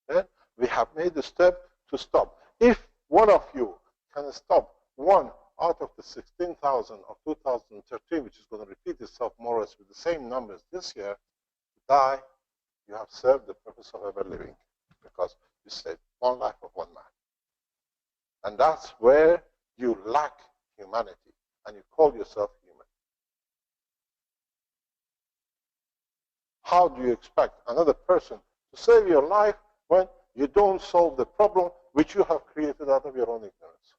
Then we have made the step to stop. If one of you can stop one out of the 16,000 of 2013, which is going to repeat itself more or less with the same numbers this year, to die, you have served the purpose of ever living because you saved one life of one man. And that's where you lack humanity and you call yourself human. How do you expect another person to save your life when you don't solve the problem which you have created out of your own ignorance?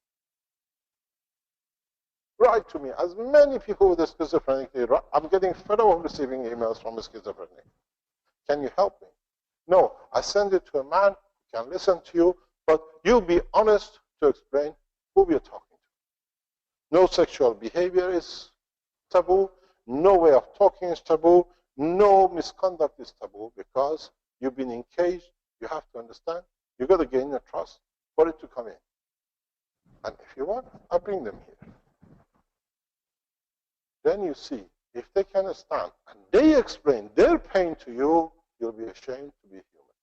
Write to me. As many people with a schizophrenic, I'm getting fed up of receiving emails from a schizophrenic. Can you help me? No, I send it to a man who can listen to you, but you be honest to explain who you're talking to. No sexual behavior is taboo. No way of talking is taboo. No misconduct is taboo because you've been engaged. You have to understand. You've got to gain your trust for it to come in. And if you want, I'll bring them here. Then you see, if they can stand and they explain their pain to you, you'll be ashamed to be human.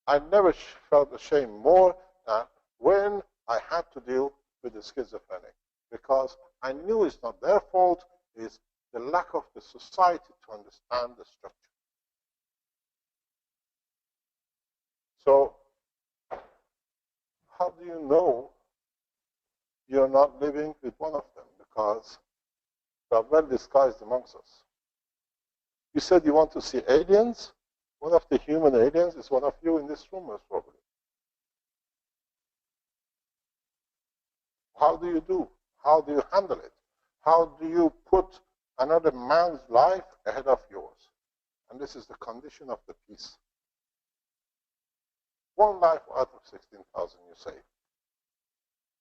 I never felt ashamed more than when I had to deal with the schizophrenic, because I knew it's not their fault, it's the lack of the society to understand the structure. So, how do you know you're not living with one of them? Because they are well disguised amongst us. You said you want to see aliens. One of the human aliens is one of you in this room, most probably. How do you do? How do you handle it? How do you put another man's life ahead of yours? And this is the condition of the peace. One life out of 16,000 you save.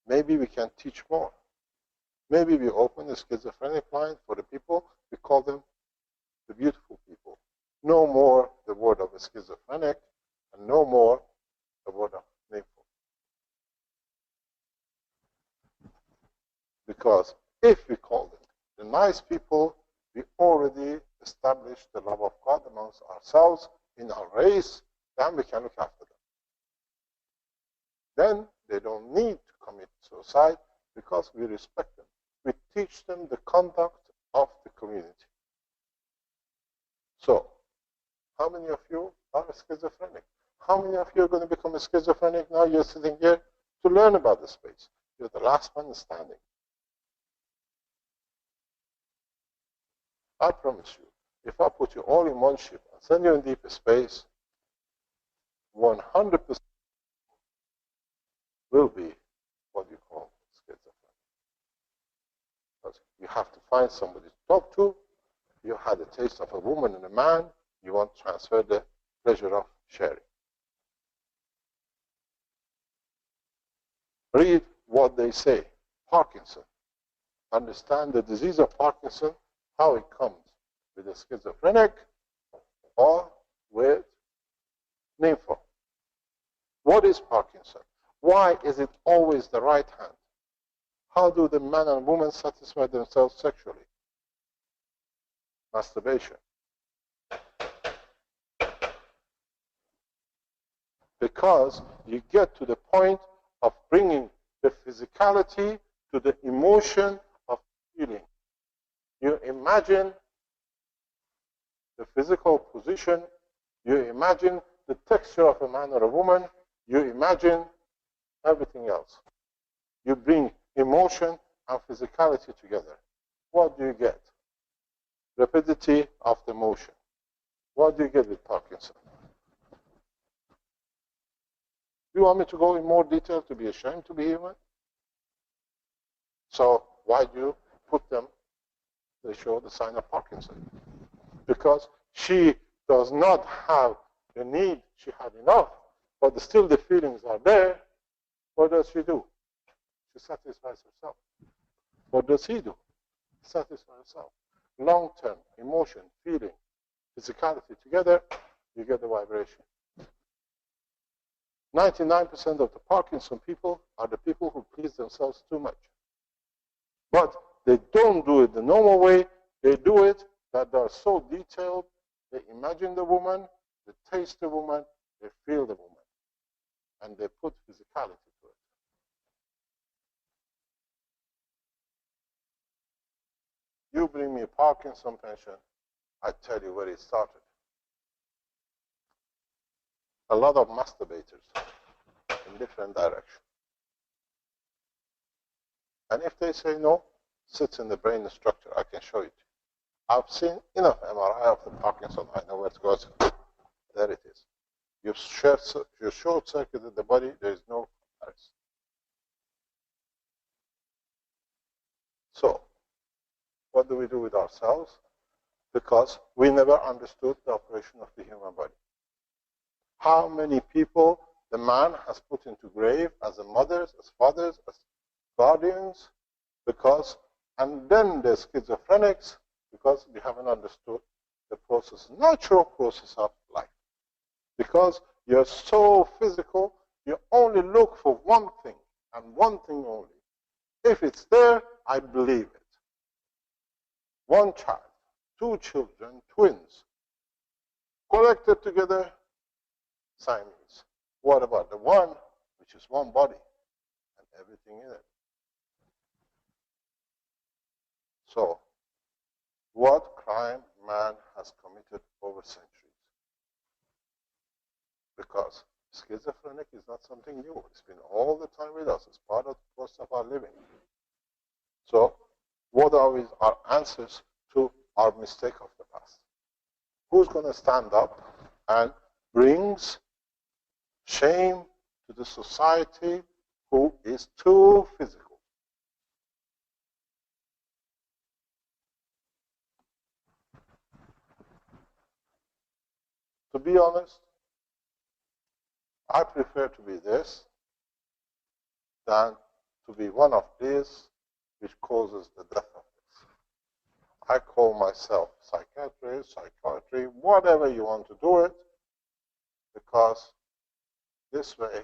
Maybe we can teach more. Maybe we open a schizophrenic line for the people. We call them the beautiful people. No more the word of a schizophrenic, and no more the word of nymphal. Because if we call them the nice people, we already established the love of God amongst ourselves in our race, then we can look after them. Then they don't need to commit suicide because we respect them. We teach them the conduct of the community. So, how many of you are schizophrenic? How many of you are going to become a schizophrenic now? You're sitting here to learn about the space. You're the last one standing. I promise you, if I put you all in one ship and send you in deep space, 100% will be what you call schizophrenic. Because you have to find somebody to talk to. You had a taste of a woman and a man. You want to transfer the pleasure of sharing. Read what they say. Parkinson. Understand the disease of Parkinson, how it comes with a schizophrenic or with nymphal. What is Parkinson? Why is it always the right hand? How do the man and woman satisfy themselves sexually? Masturbation. Because you get to the point of bringing the physicality to the emotion of feeling. You imagine the physical position, you imagine the texture of a man or a woman, you imagine everything else. You bring emotion and physicality together. What do you get? Rapidity of the motion. What do you get with Parkinson? Do you want me to go in more detail to be ashamed to be human? So why do you put them? They show the sign of Parkinson. Because she does not have the need, she had enough, but still the feelings are there. What does she do? She satisfies herself. What does he do? Satisfy herself. Long-term emotion, feeling, physicality together, you get the vibration. 99% of the Parkinson people are the people who please themselves too much. But they don't do it the normal way. They do it that they are so detailed. They imagine the woman, they taste the woman, they feel the woman. And they put physicality to it. You bring me a Parkinson patient, I tell you where it started. A lot of masturbators in different directions. And if they say no, sits in the brain structure, I can show it. I've seen enough MRI of the Parkinson, I know where it goes. There it is. You've short-circuited the body, there is no comparison. So, what do we do with ourselves? Because we never understood the operation of the human body. How many people the man has put into grave as mothers, as fathers, as guardians, because, and then there's schizophrenics, because we haven't understood the process, natural process of life. Because you're so physical, you only look for one thing, and one thing only. If it's there, I believe it. One child, two children, twins, collected together, Siamese. What about the one, which is one body, and everything in it? So, what crime man has committed over centuries? Because schizophrenic is not something new. It's been all the time with us. It's part of the process of our living. So, what are our answers to our mistake of the past? Who's going to stand up and brings shame to the society who is too physical? To be honest, I prefer to be this than to be one of these which causes the death of this. I call myself psychiatrist, psychiatry, whatever you want to do it, because this way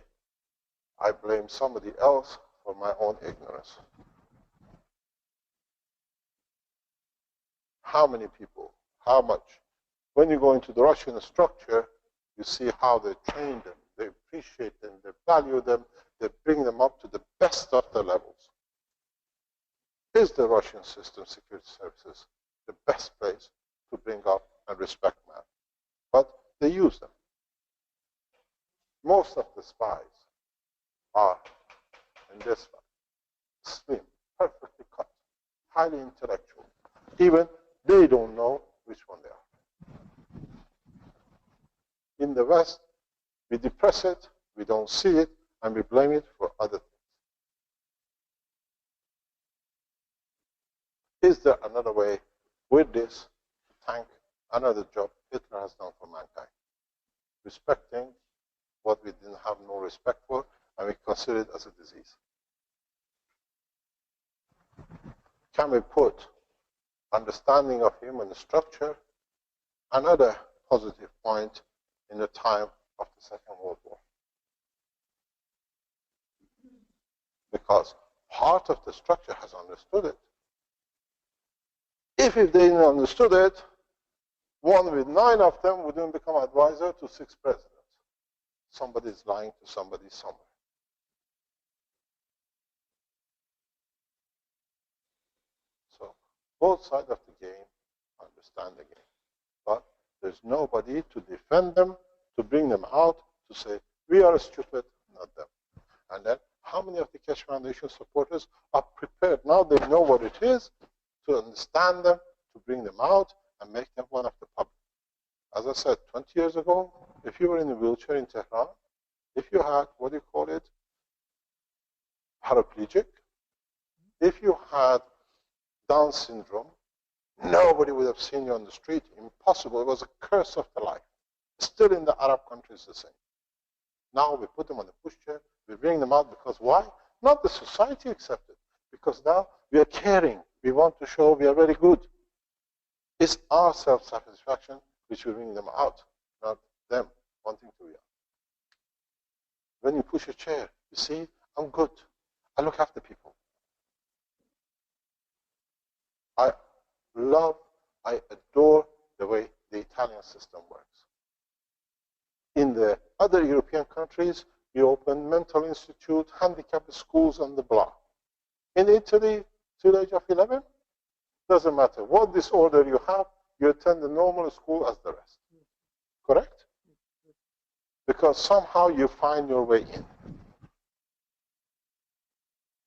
I blame somebody else for my own ignorance. How many people, how much? When you go into the Russian structure, you see how they train them, they appreciate them, they value them, they bring them up to the best of the levels. Is the Russian system, security services, the best place to bring up and respect man? But they use them. Most of the spies are in this one, slim, perfectly cut, highly intellectual. Even they don't know which one they are. In the West, we depress it, we don't see it, and we blame it for other things. Is there another way with this to thank another job Hitler has done for mankind? Respecting what we didn't have no respect for, and we consider it as a disease. Can we put understanding of human structure, another positive point in the time of the Second World War? Because part of the structure has understood it. If they didn't understood it, one with 9 of them wouldn't become advisor to 6 presidents. Somebody is lying to somebody somewhere. So both sides of the game understand the game. But there's nobody to defend them, to bring them out, to say, we are stupid, not them. And then, how many of the Keshe Foundation supporters are prepared, now they know what it is, to understand them, to bring them out, and make them one of the public? As I said, 20 years ago, if you were in a wheelchair in Tehran, if you had, what do you call it, paraplegic, if you had Down syndrome, nobody would have seen you on the street. Impossible. It was a curse of the life. Still in the Arab countries the same. Now we put them on the pushchair. We bring them out because why? Not the society accepted. Because now we are caring. We want to show we are very good. It's our self-satisfaction which will bring them out, not them wanting to be out. When you push a chair, you see, I'm good. I look after people. I love, I adore the way the Italian system works. In the other European countries, we open mental institute, handicapped schools on the block. In Italy, till the age of 11, doesn't matter what disorder you have, you attend the normal school as the rest. Correct? Because somehow you find your way in.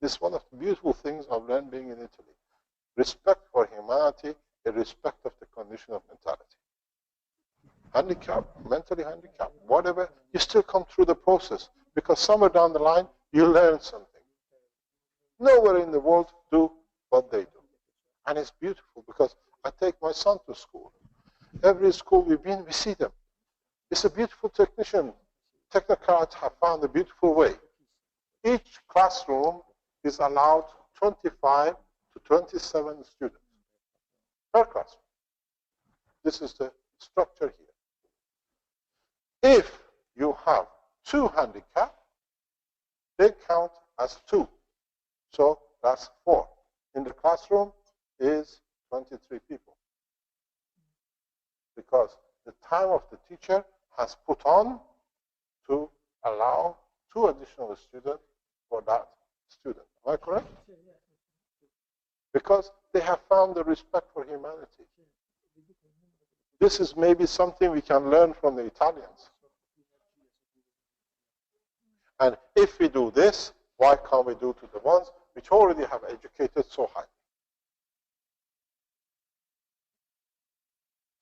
This is one of the beautiful things I've learned being in Italy. Respect for humanity, a respect of the condition of mentality. Handicapped, mentally handicapped, whatever, you still come through the process because somewhere down the line you learn something. Nowhere in the world do what they do. And it's beautiful because I take my son to school. Every school we've been, we see them. It's a beautiful technician. Technocrats have found a beautiful way. Each classroom is allowed 25 to 27 students per classroom. This is the structure here. If you have 2 handicapped, they count as 2. So that's 4. In the classroom is 23 people. Because the time of the teacher has put on to allow 2 additional students for that student. Am I correct? Because they have found the respect for humanity. This is maybe something we can learn from the Italians. And if we do this, why can't we do to the ones which already have educated so highly?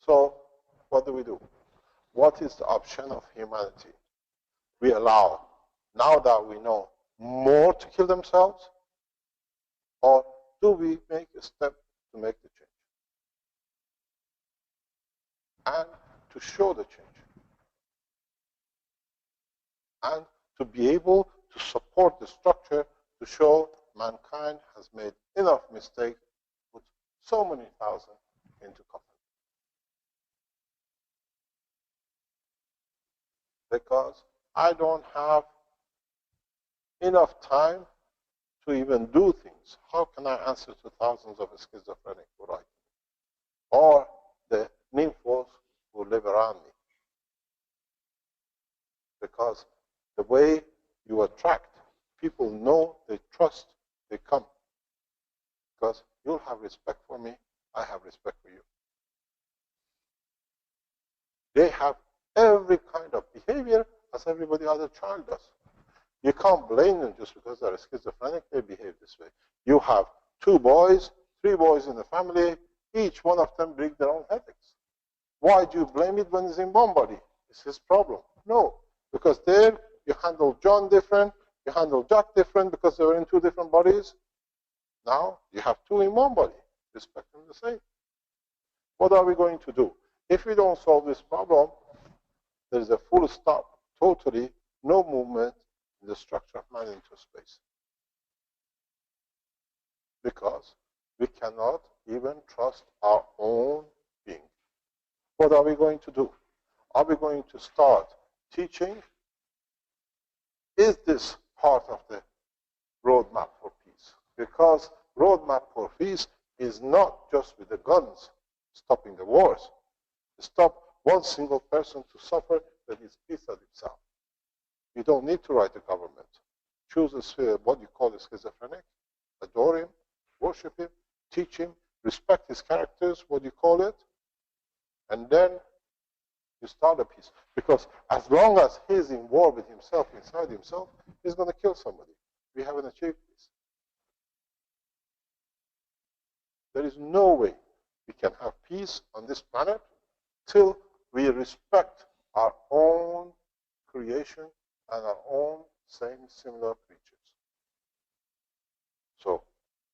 So what do? What is the option of humanity? We allow, now that we know, more to kill themselves? Or do we make a step to make the change? And to show the change. And to be able to support the structure to show mankind has made enough mistakes to put so many thousands into conflict. Because I don't have enough time to even do things. How can I answer to thousands of schizophrenic who write? Or the nymphos who live around me? Because the way you attract, people know, they trust, they come. Because you'll have respect for me, I have respect for you. They have every kind of behavior as everybody other child does. You can't blame them just because they're schizophrenic, they behave this way. You have 2 boys, 3 boys in the family, each one of them bring their own ethics. Why do you blame it when it's in one body? It's his problem. No, because there you handle John different, you handle Jack different because they were in 2 different bodies. Now you have 2 in one body. Respect them the same. What are we going to do? If we don't solve this problem, there is a full stop, totally no movement in the structure of man into space. Because we cannot even trust our own being. What are we going to do? Are we going to start teaching? Is this part of the roadmap for peace? Because roadmap for peace is not just with the guns stopping the wars. Stop one single person to suffer, that is peace at itself. You don't need to write a government. Choose what you call a schizophrenic, adore him, worship him, teach him, respect his characters, what you call it, and then you start a peace. Because as long as he's in war with himself, inside himself, he's going to kill somebody. We haven't achieved this. There is no way we can have peace on this planet till we respect our own creation and our own same similar creatures. So,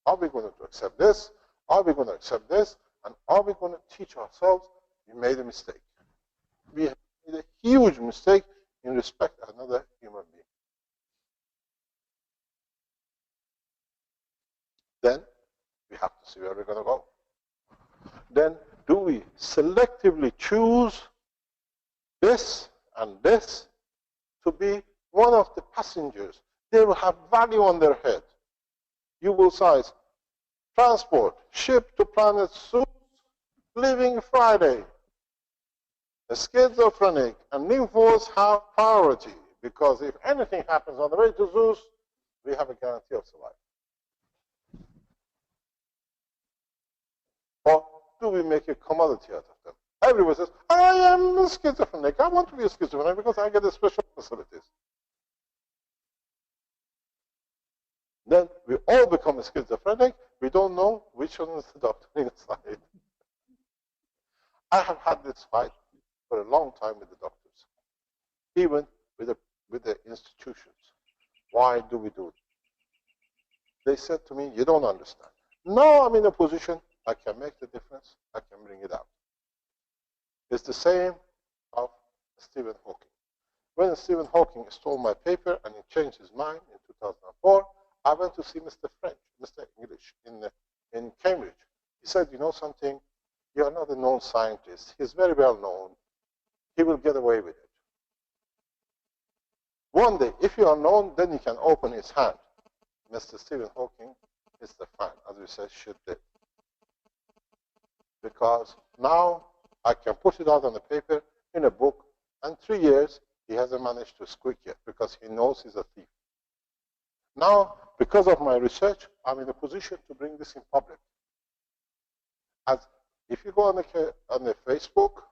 are we going to accept this? Are we going to accept this? And are we going to teach ourselves we made a mistake? We have made a huge mistake in respect another human being. Then we have to see where we're going to go. Then do we selectively choose this and this to be one of the passengers? They will have value on their head. You will size transport, ship to planet Zeus, leaving Friday. The schizophrenic and nymphos have priority because if anything happens on the way to Zeus, we have a guarantee of survival. Or do we make a commodity out of them? Everyone says, I am a schizophrenic. I want to be a schizophrenic because I get the special facilities. Then we all become a schizophrenic. We don't know which one is the doctor inside. I have had this fight for a long time with the doctors, even with the institutions. Why do we do it? They said to me, you don't understand. Now I'm in a position I can make the difference. I can bring it out. It's the same of Stephen Hawking. When Stephen Hawking stole my paper and he changed his mind in 2004, I went to see Mr. French, Mr. English in Cambridge. He said, you know something? You are not a known scientist. He's very well known. He will get away with it. One day, if you are known, then you can open his hand. Mr. Stephen Hawking is the fan, as we said, should did. Because now I can put it out on the paper in a book, and 3 years he hasn't managed to squeak yet because he knows he's a thief. Now, because of my research, I'm in a position to bring this in public. As if you go on the Facebook,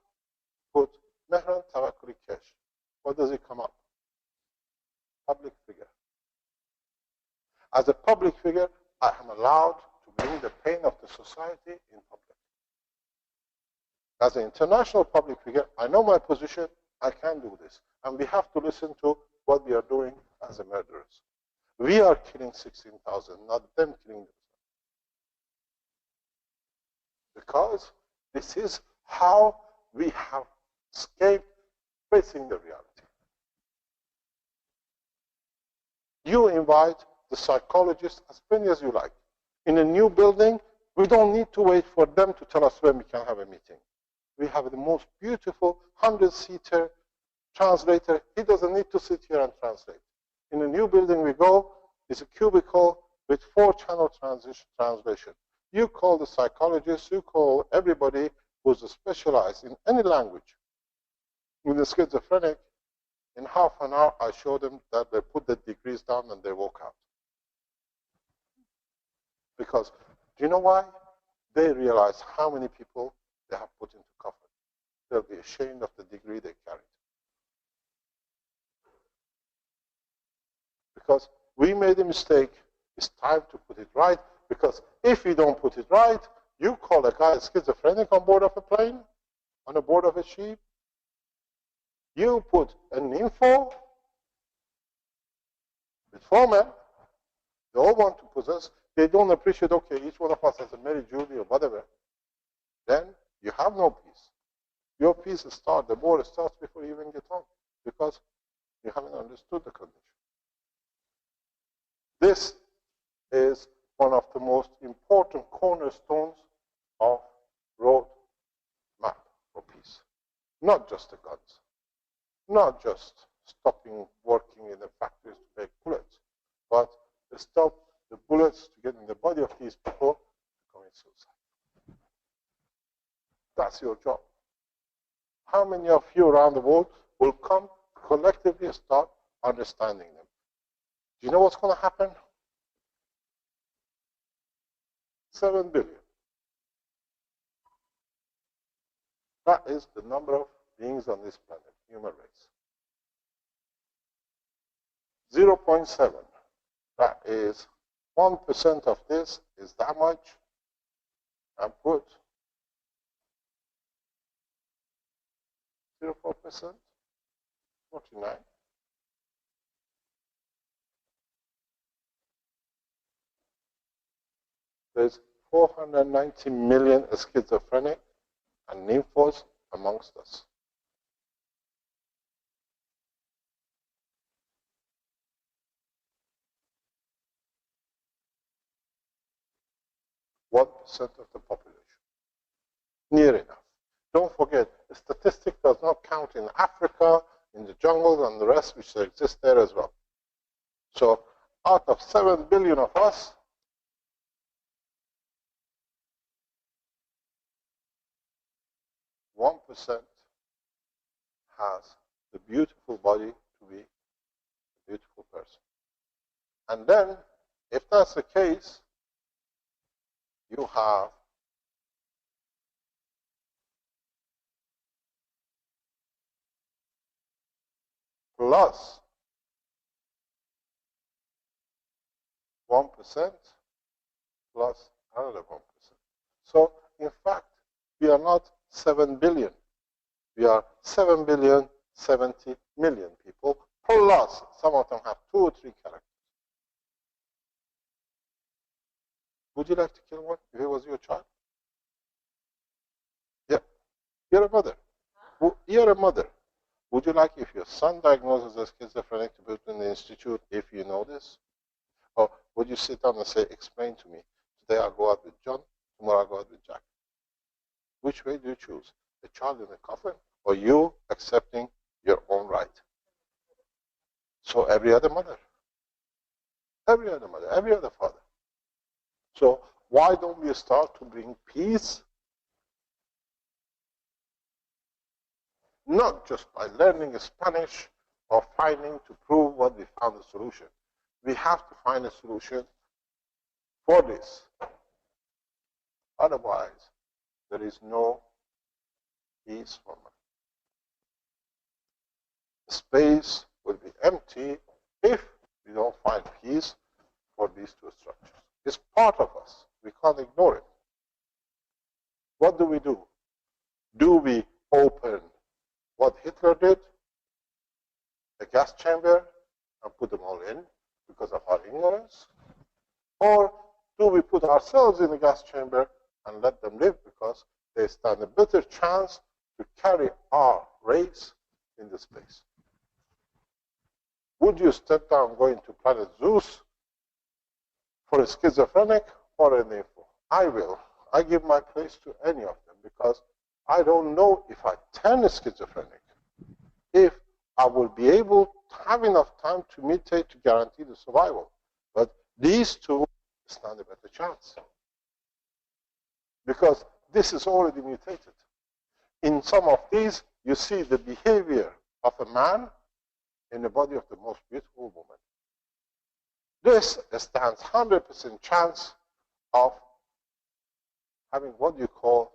put Mehran Tawakkuli Kesh, what does it come up? Public figure. As a public figure, I am allowed to bring the pain of the society in public. As an international public figure, I know my position, I can do this. And we have to listen to what we are doing as a murderers. We are killing 16,000, not them killing themselves. Because this is how we have escaped facing the reality. You invite the psychologists as many as you like. In a new building, we don't need to wait for them to tell us when we can have a meeting. We have the most beautiful 100-seater translator. He doesn't need to sit here and translate. In a new building we go, it's a cubicle with 4-channel translation. You call the psychologist, you call everybody who's specialized in any language. With the schizophrenic, in half an hour, I show them that they put the degrees down and they walk out. Because, do you know why? They realize how many people they have put into coffin. They'll be ashamed of the degree they carried. Because we made a mistake, it's time to put it right. Because if you don't put it right, you call a guy schizophrenic on board of a plane, on a board of a ship. You put an info with 4 men, they all want to possess, they don't appreciate, okay, each one of us has a Mary Julie or whatever. Then you have no peace. Your peace starts, the war starts before you even get on, because you haven't understood the condition. This is one of the most important cornerstones of road map for peace. Not just the guns, not just stopping working in the factories to make bullets, but to stop the bullets to get in the body of these people to commit suicide. That's your job. How many of you around the world will come collectively and start understanding them? Do you know what's going to happen? 7 billion. That is the number of beings on this planet, human race. 0.7. That is 1% of this is that much. And put 0.4%, 49. There's 490 million schizophrenic and nymphos amongst us. One percent of the population. Near enough. Don't forget, the statistic does not count in Africa, in the jungle, and the rest which exist there as well. So out of 7 billion of us, 1% has the beautiful body to be a beautiful person. And then, if that's the case, you have plus 1% plus another 1%. So, in fact, we are not 7 billion. We are 7 billion 70 million people, plus some of them have 2 or 3 characters. Would you like to kill one if it was your child? Yeah. You're a mother. You're a mother. Would you like, if your son diagnoses as schizophrenic, to put in the institute if you know this? Or Would you sit down and say, explain to me, today I'll go out with John, tomorrow I'll go out with Jack? Which way do you choose? The child in the coffin or you accepting your own right? So every other mother, every other mother, every other father. So why don't we start to bring peace? Not just by learning Spanish or finding to prove what we found a solution. We have to find a solution for this. Otherwise, there is no peace for man. The space will be empty if we don't find peace for these two structures. It's part of us. We can't ignore it. What do? Do we open what Hitler did, the gas chamber, and put them all in because of our ignorance? Or do we put ourselves in the gas chamber and let them live because they stand a better chance to carry our race in the space? Would you step down going to planet Zeus for a schizophrenic or an info? I will. I give my place to any of them because I don't know if I turn a schizophrenic, if I will be able to have enough time to mutate to guarantee the survival. But these two stand a better chance because this is already mutated. In some of these, you see the behavior of a man in the body of the most beautiful woman. This stands 100% chance of having what you call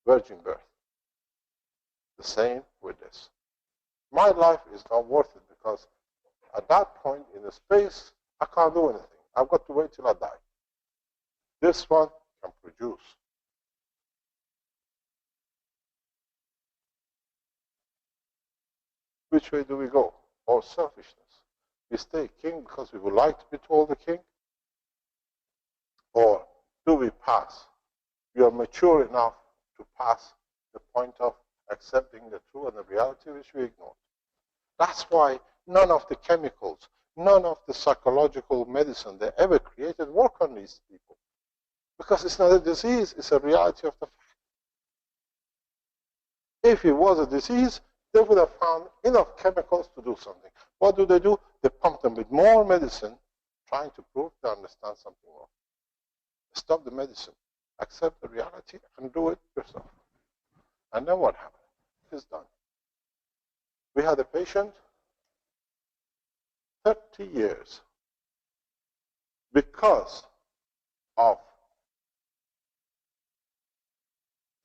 virgin birth. The same with this. My life is not worth it because at that point in the space, I can't do anything. I've got to wait till I die. This one can produce. Which way do we go? Or selfishness? We stay king because we would like to be told the king? Or do we pass? We are mature enough to pass the point of accepting the truth and the reality which we ignored. That's why none of the chemicals, none of the psychological medicine they ever created work on these people. Because it's not a disease, it's a reality of the fact. If it was a disease, they would have found enough chemicals to do something. What do? They pump them with more medicine, trying to prove they understand something wrong. Stop the medicine, accept the reality, and do it yourself. And then what happened? It's done. We had a patient, 30 years, because of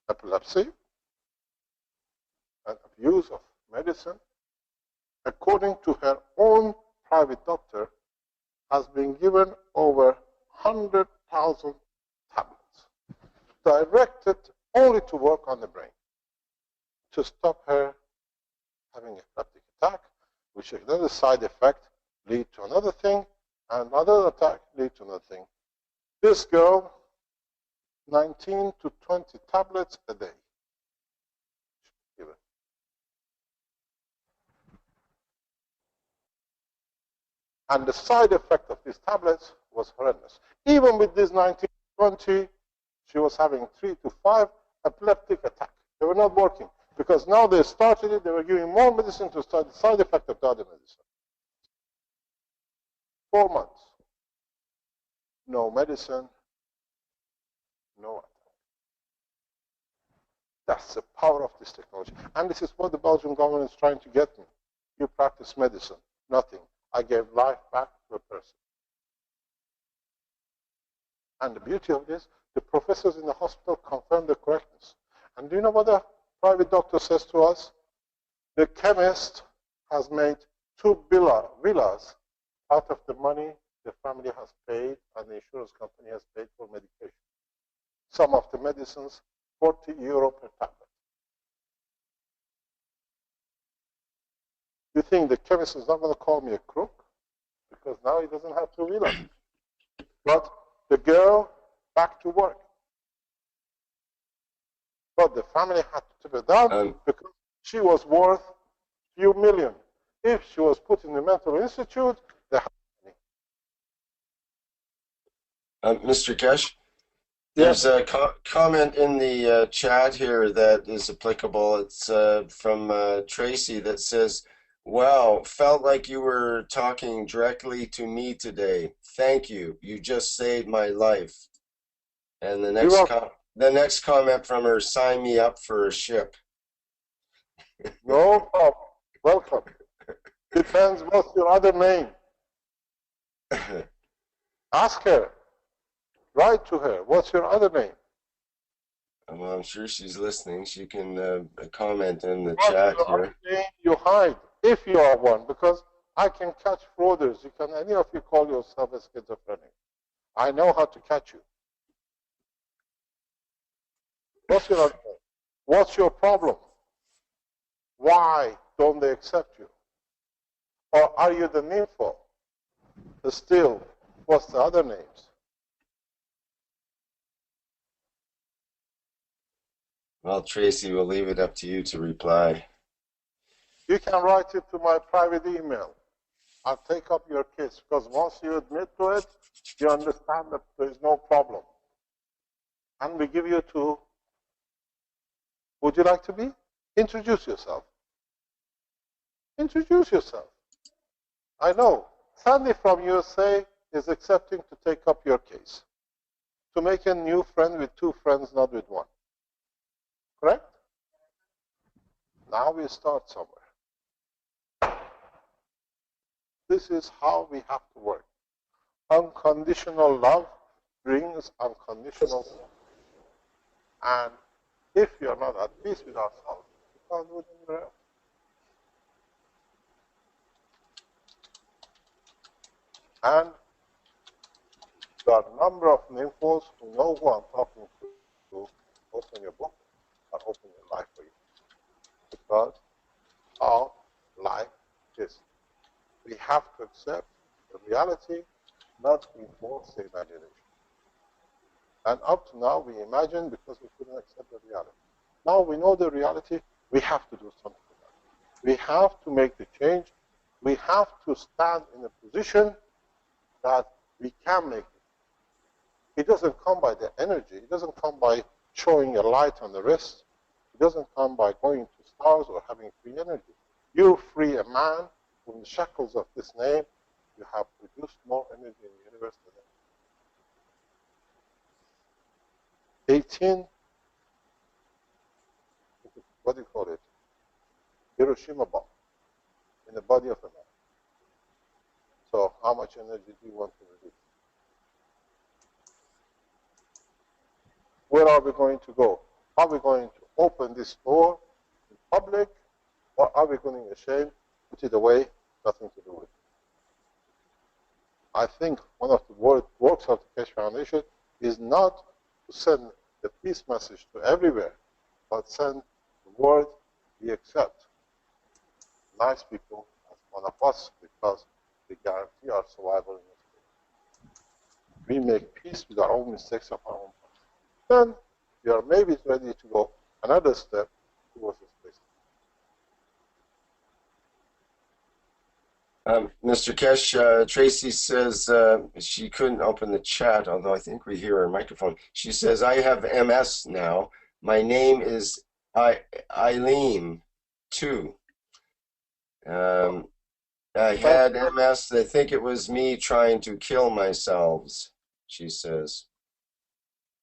epilepsy and abuse of medicine, according to her own private doctor, has been given over 100,000 tablets, directed only to work on the brain, to stop her having a epileptic attack, which another side effect lead to another thing, and another attack lead to another thing. This girl, 19 to 20 tablets a day. And the side effect of these tablets was horrendous. Even with these 19 to 20, she was having 3 to 5 epileptic attacks. They were not working. Because now they started it, they were giving more medicine to start the side effect of the other medicine. 4 months. No medicine, no attack. That's the power of this technology. And this is what the Belgian government is trying to get me. You practice medicine. Nothing. I gave life back to a person. And the beauty of this, the professors in the hospital confirm the correctness. And do you know what the private doctor says to us? The chemist has made 2 villas out of the money the family has paid and the insurance company has paid for medication. Some of the medicines, 40 euro per tablet. You think the chemist is not going to call me a crook? Because now he doesn't have 2 villas. But the girl, back to work. But the family had to take her down because she was worth a few million. If she was put in the mental institute, they had money. Mr. Kesh, Yes. there's a comment in the chat here that is applicable. It's from Tracy that says, "Wow, felt like you were talking directly to me today. Thank you. You just saved my life." And the next comment from her, "Sign me up for a ship." No problem. Welcome. Depends what's your other name. Ask her. Write to her. What's your other name? Well, I'm sure she's listening. She can comment in the What's chat your here. other name you hide, if you are one, because I can catch frauders. You can, any of you call yourself a schizophrenic. I know how to catch you. What's your other name? What's your problem? Why don't they accept you? Or are you the nympho? Still, what's the other names? Well, Tracy, we'll leave it up to you to reply. You can write it to my private email. I'll take up your case, because once you admit to it, you understand that there is no problem. And we give you to, would you like to be? Introduce yourself. Introduce yourself. I know. Sandy from USA is accepting to take up your case. To make a new friend with two friends, not with one. Correct? Now we start somewhere. This is how we have to work. Unconditional love brings unconditional love. And if you're not at peace with ourselves, we can't do it anywhere else. And there are a number of nymphos who know who I'm talking to. Open your book or open your life for you. Because how life is. We have to accept the reality, not enforce the imagination. And up to now, we imagine because we couldn't accept the reality. Now we know the reality, we have to do something about it. We have to make the change. We have to stand in a position that we can make it. It doesn't come by the energy. It doesn't come by showing a light on the wrist. It doesn't come by going to stars or having free energy. You free a man from the shackles of this name, you have produced more energy in the universe than ever. 18, what do you call it? Hiroshima bomb in the body of a man. So how much energy do you want to release? Where are we going to go? Are we going to open this door in public, or are we going to shame, put it away, nothing to do with it? I think one of the works of the Keshe Foundation is not to send the peace message to everywhere, but send the word we accept nice people as one of us, because they guarantee our survival in this place. We make peace with our own mistakes of our own past. Then we are maybe ready to go another step towards this place. Mr. Kesh, Tracy says she couldn't open the chat, although I think we hear her microphone. She says, "I have MS now. My name is Eileen, too. I had MS. I think it was me trying to kill myself," she says.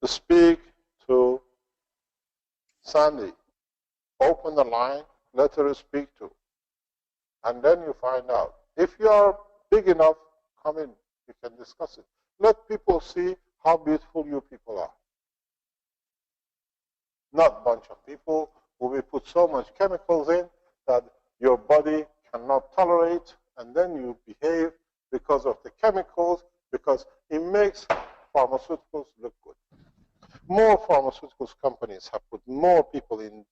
To speak to Sandy, open the line, let her speak to. And then you find out. If you are big enough, come in. We can discuss it. Let people see how beautiful you people are. Not a bunch of people who we put so much chemicals in that your body cannot tolerate, and then you behave because of the chemicals, because it makes pharmaceuticals look good. More pharmaceuticals companies have put more people in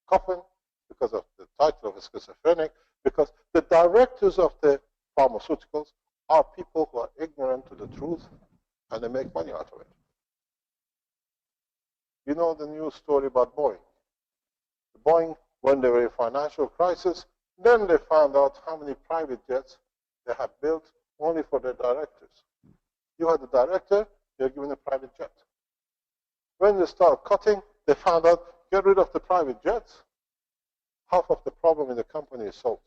coffin because of the title of a schizophrenic, because the directors of the pharmaceuticals are people who are ignorant to the truth, and they make money out of it. You know the news story about Boeing. Boeing, when they were in financial crisis, then they found out how many private jets they had built only for their directors. You had a director, they're given a private jet. When they start cutting, they found out, get rid of the private jets, half of the problem in the company is solved.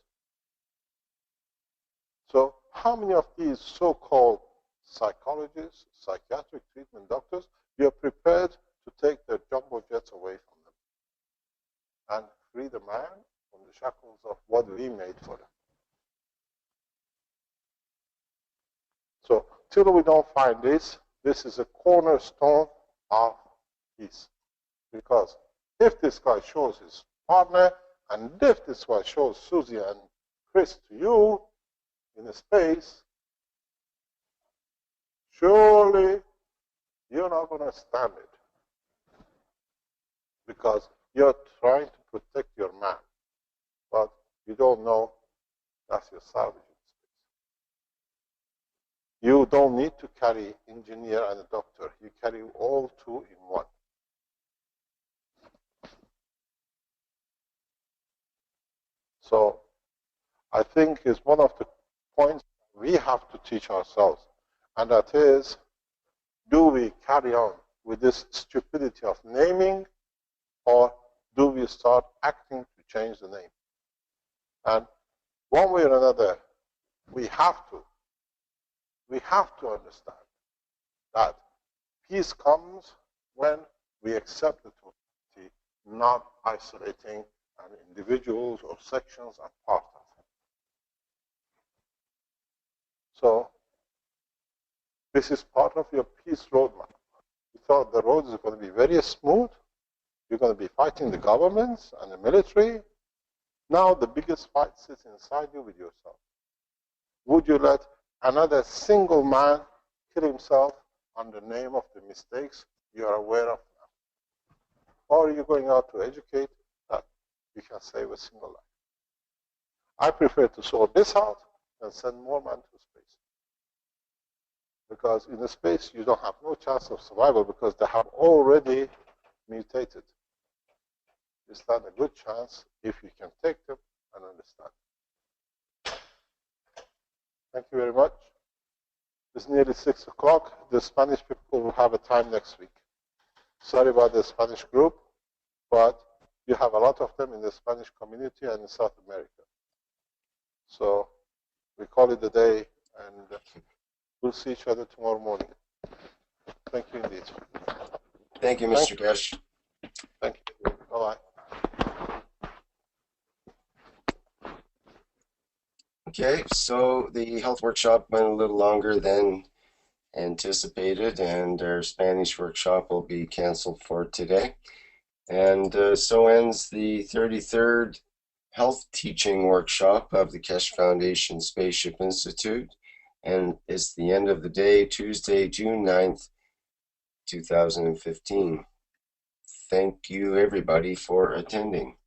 So how many of these so-called psychologists, psychiatric treatment doctors, we are prepared to take their jumbo jets away from them and free the man from the shackles of what we made for them? So till we don't find this, this is a cornerstone of peace. Because if this guy shows his partner, and if this guy shows Susie and Chris to you in a space, surely you're not going to stand it. Because you're trying to protect your man, but you don't know that's your salvaging space. You don't need to carry engineer and a doctor. You carry all two in one. So I think is one of the points we have to teach ourselves, and that is, do we carry on with this stupidity of naming, or do we start acting to change the name? And one way or another, we have to understand that peace comes when we accept the totality, not isolating individuals or sections and parts of it. So this is part of your peace roadmap. You thought the road is going to be very smooth. You're going to be fighting the governments and the military. Now the biggest fight sits inside you with yourself. Would you let another single man kill himself on the name of the mistakes you are aware of now? Or are you going out to educate that you can save a single life? I prefer to sort this out and send more men to space. Because in the space you don't have no chance of survival because they have already mutated. You stand a good chance if you can take them and understand. Thank you very much. It's nearly 6 o'clock. The Spanish people will have a time next week. Sorry about the Spanish group, but you have a lot of them in the Spanish community and in South America. So we call it a day, and we'll see each other tomorrow morning. Thank you indeed. Thank you, Mr. Gesh. Thank you. Bye-bye. Okay, so the health workshop went a little longer than anticipated, and our Spanish workshop will be canceled for today. And so ends the 33rd Health Teaching Workshop of the Kesh Foundation Spaceship Institute, and it's the end of the day, Tuesday, June 9th, 2015. Thank you, everybody, for attending.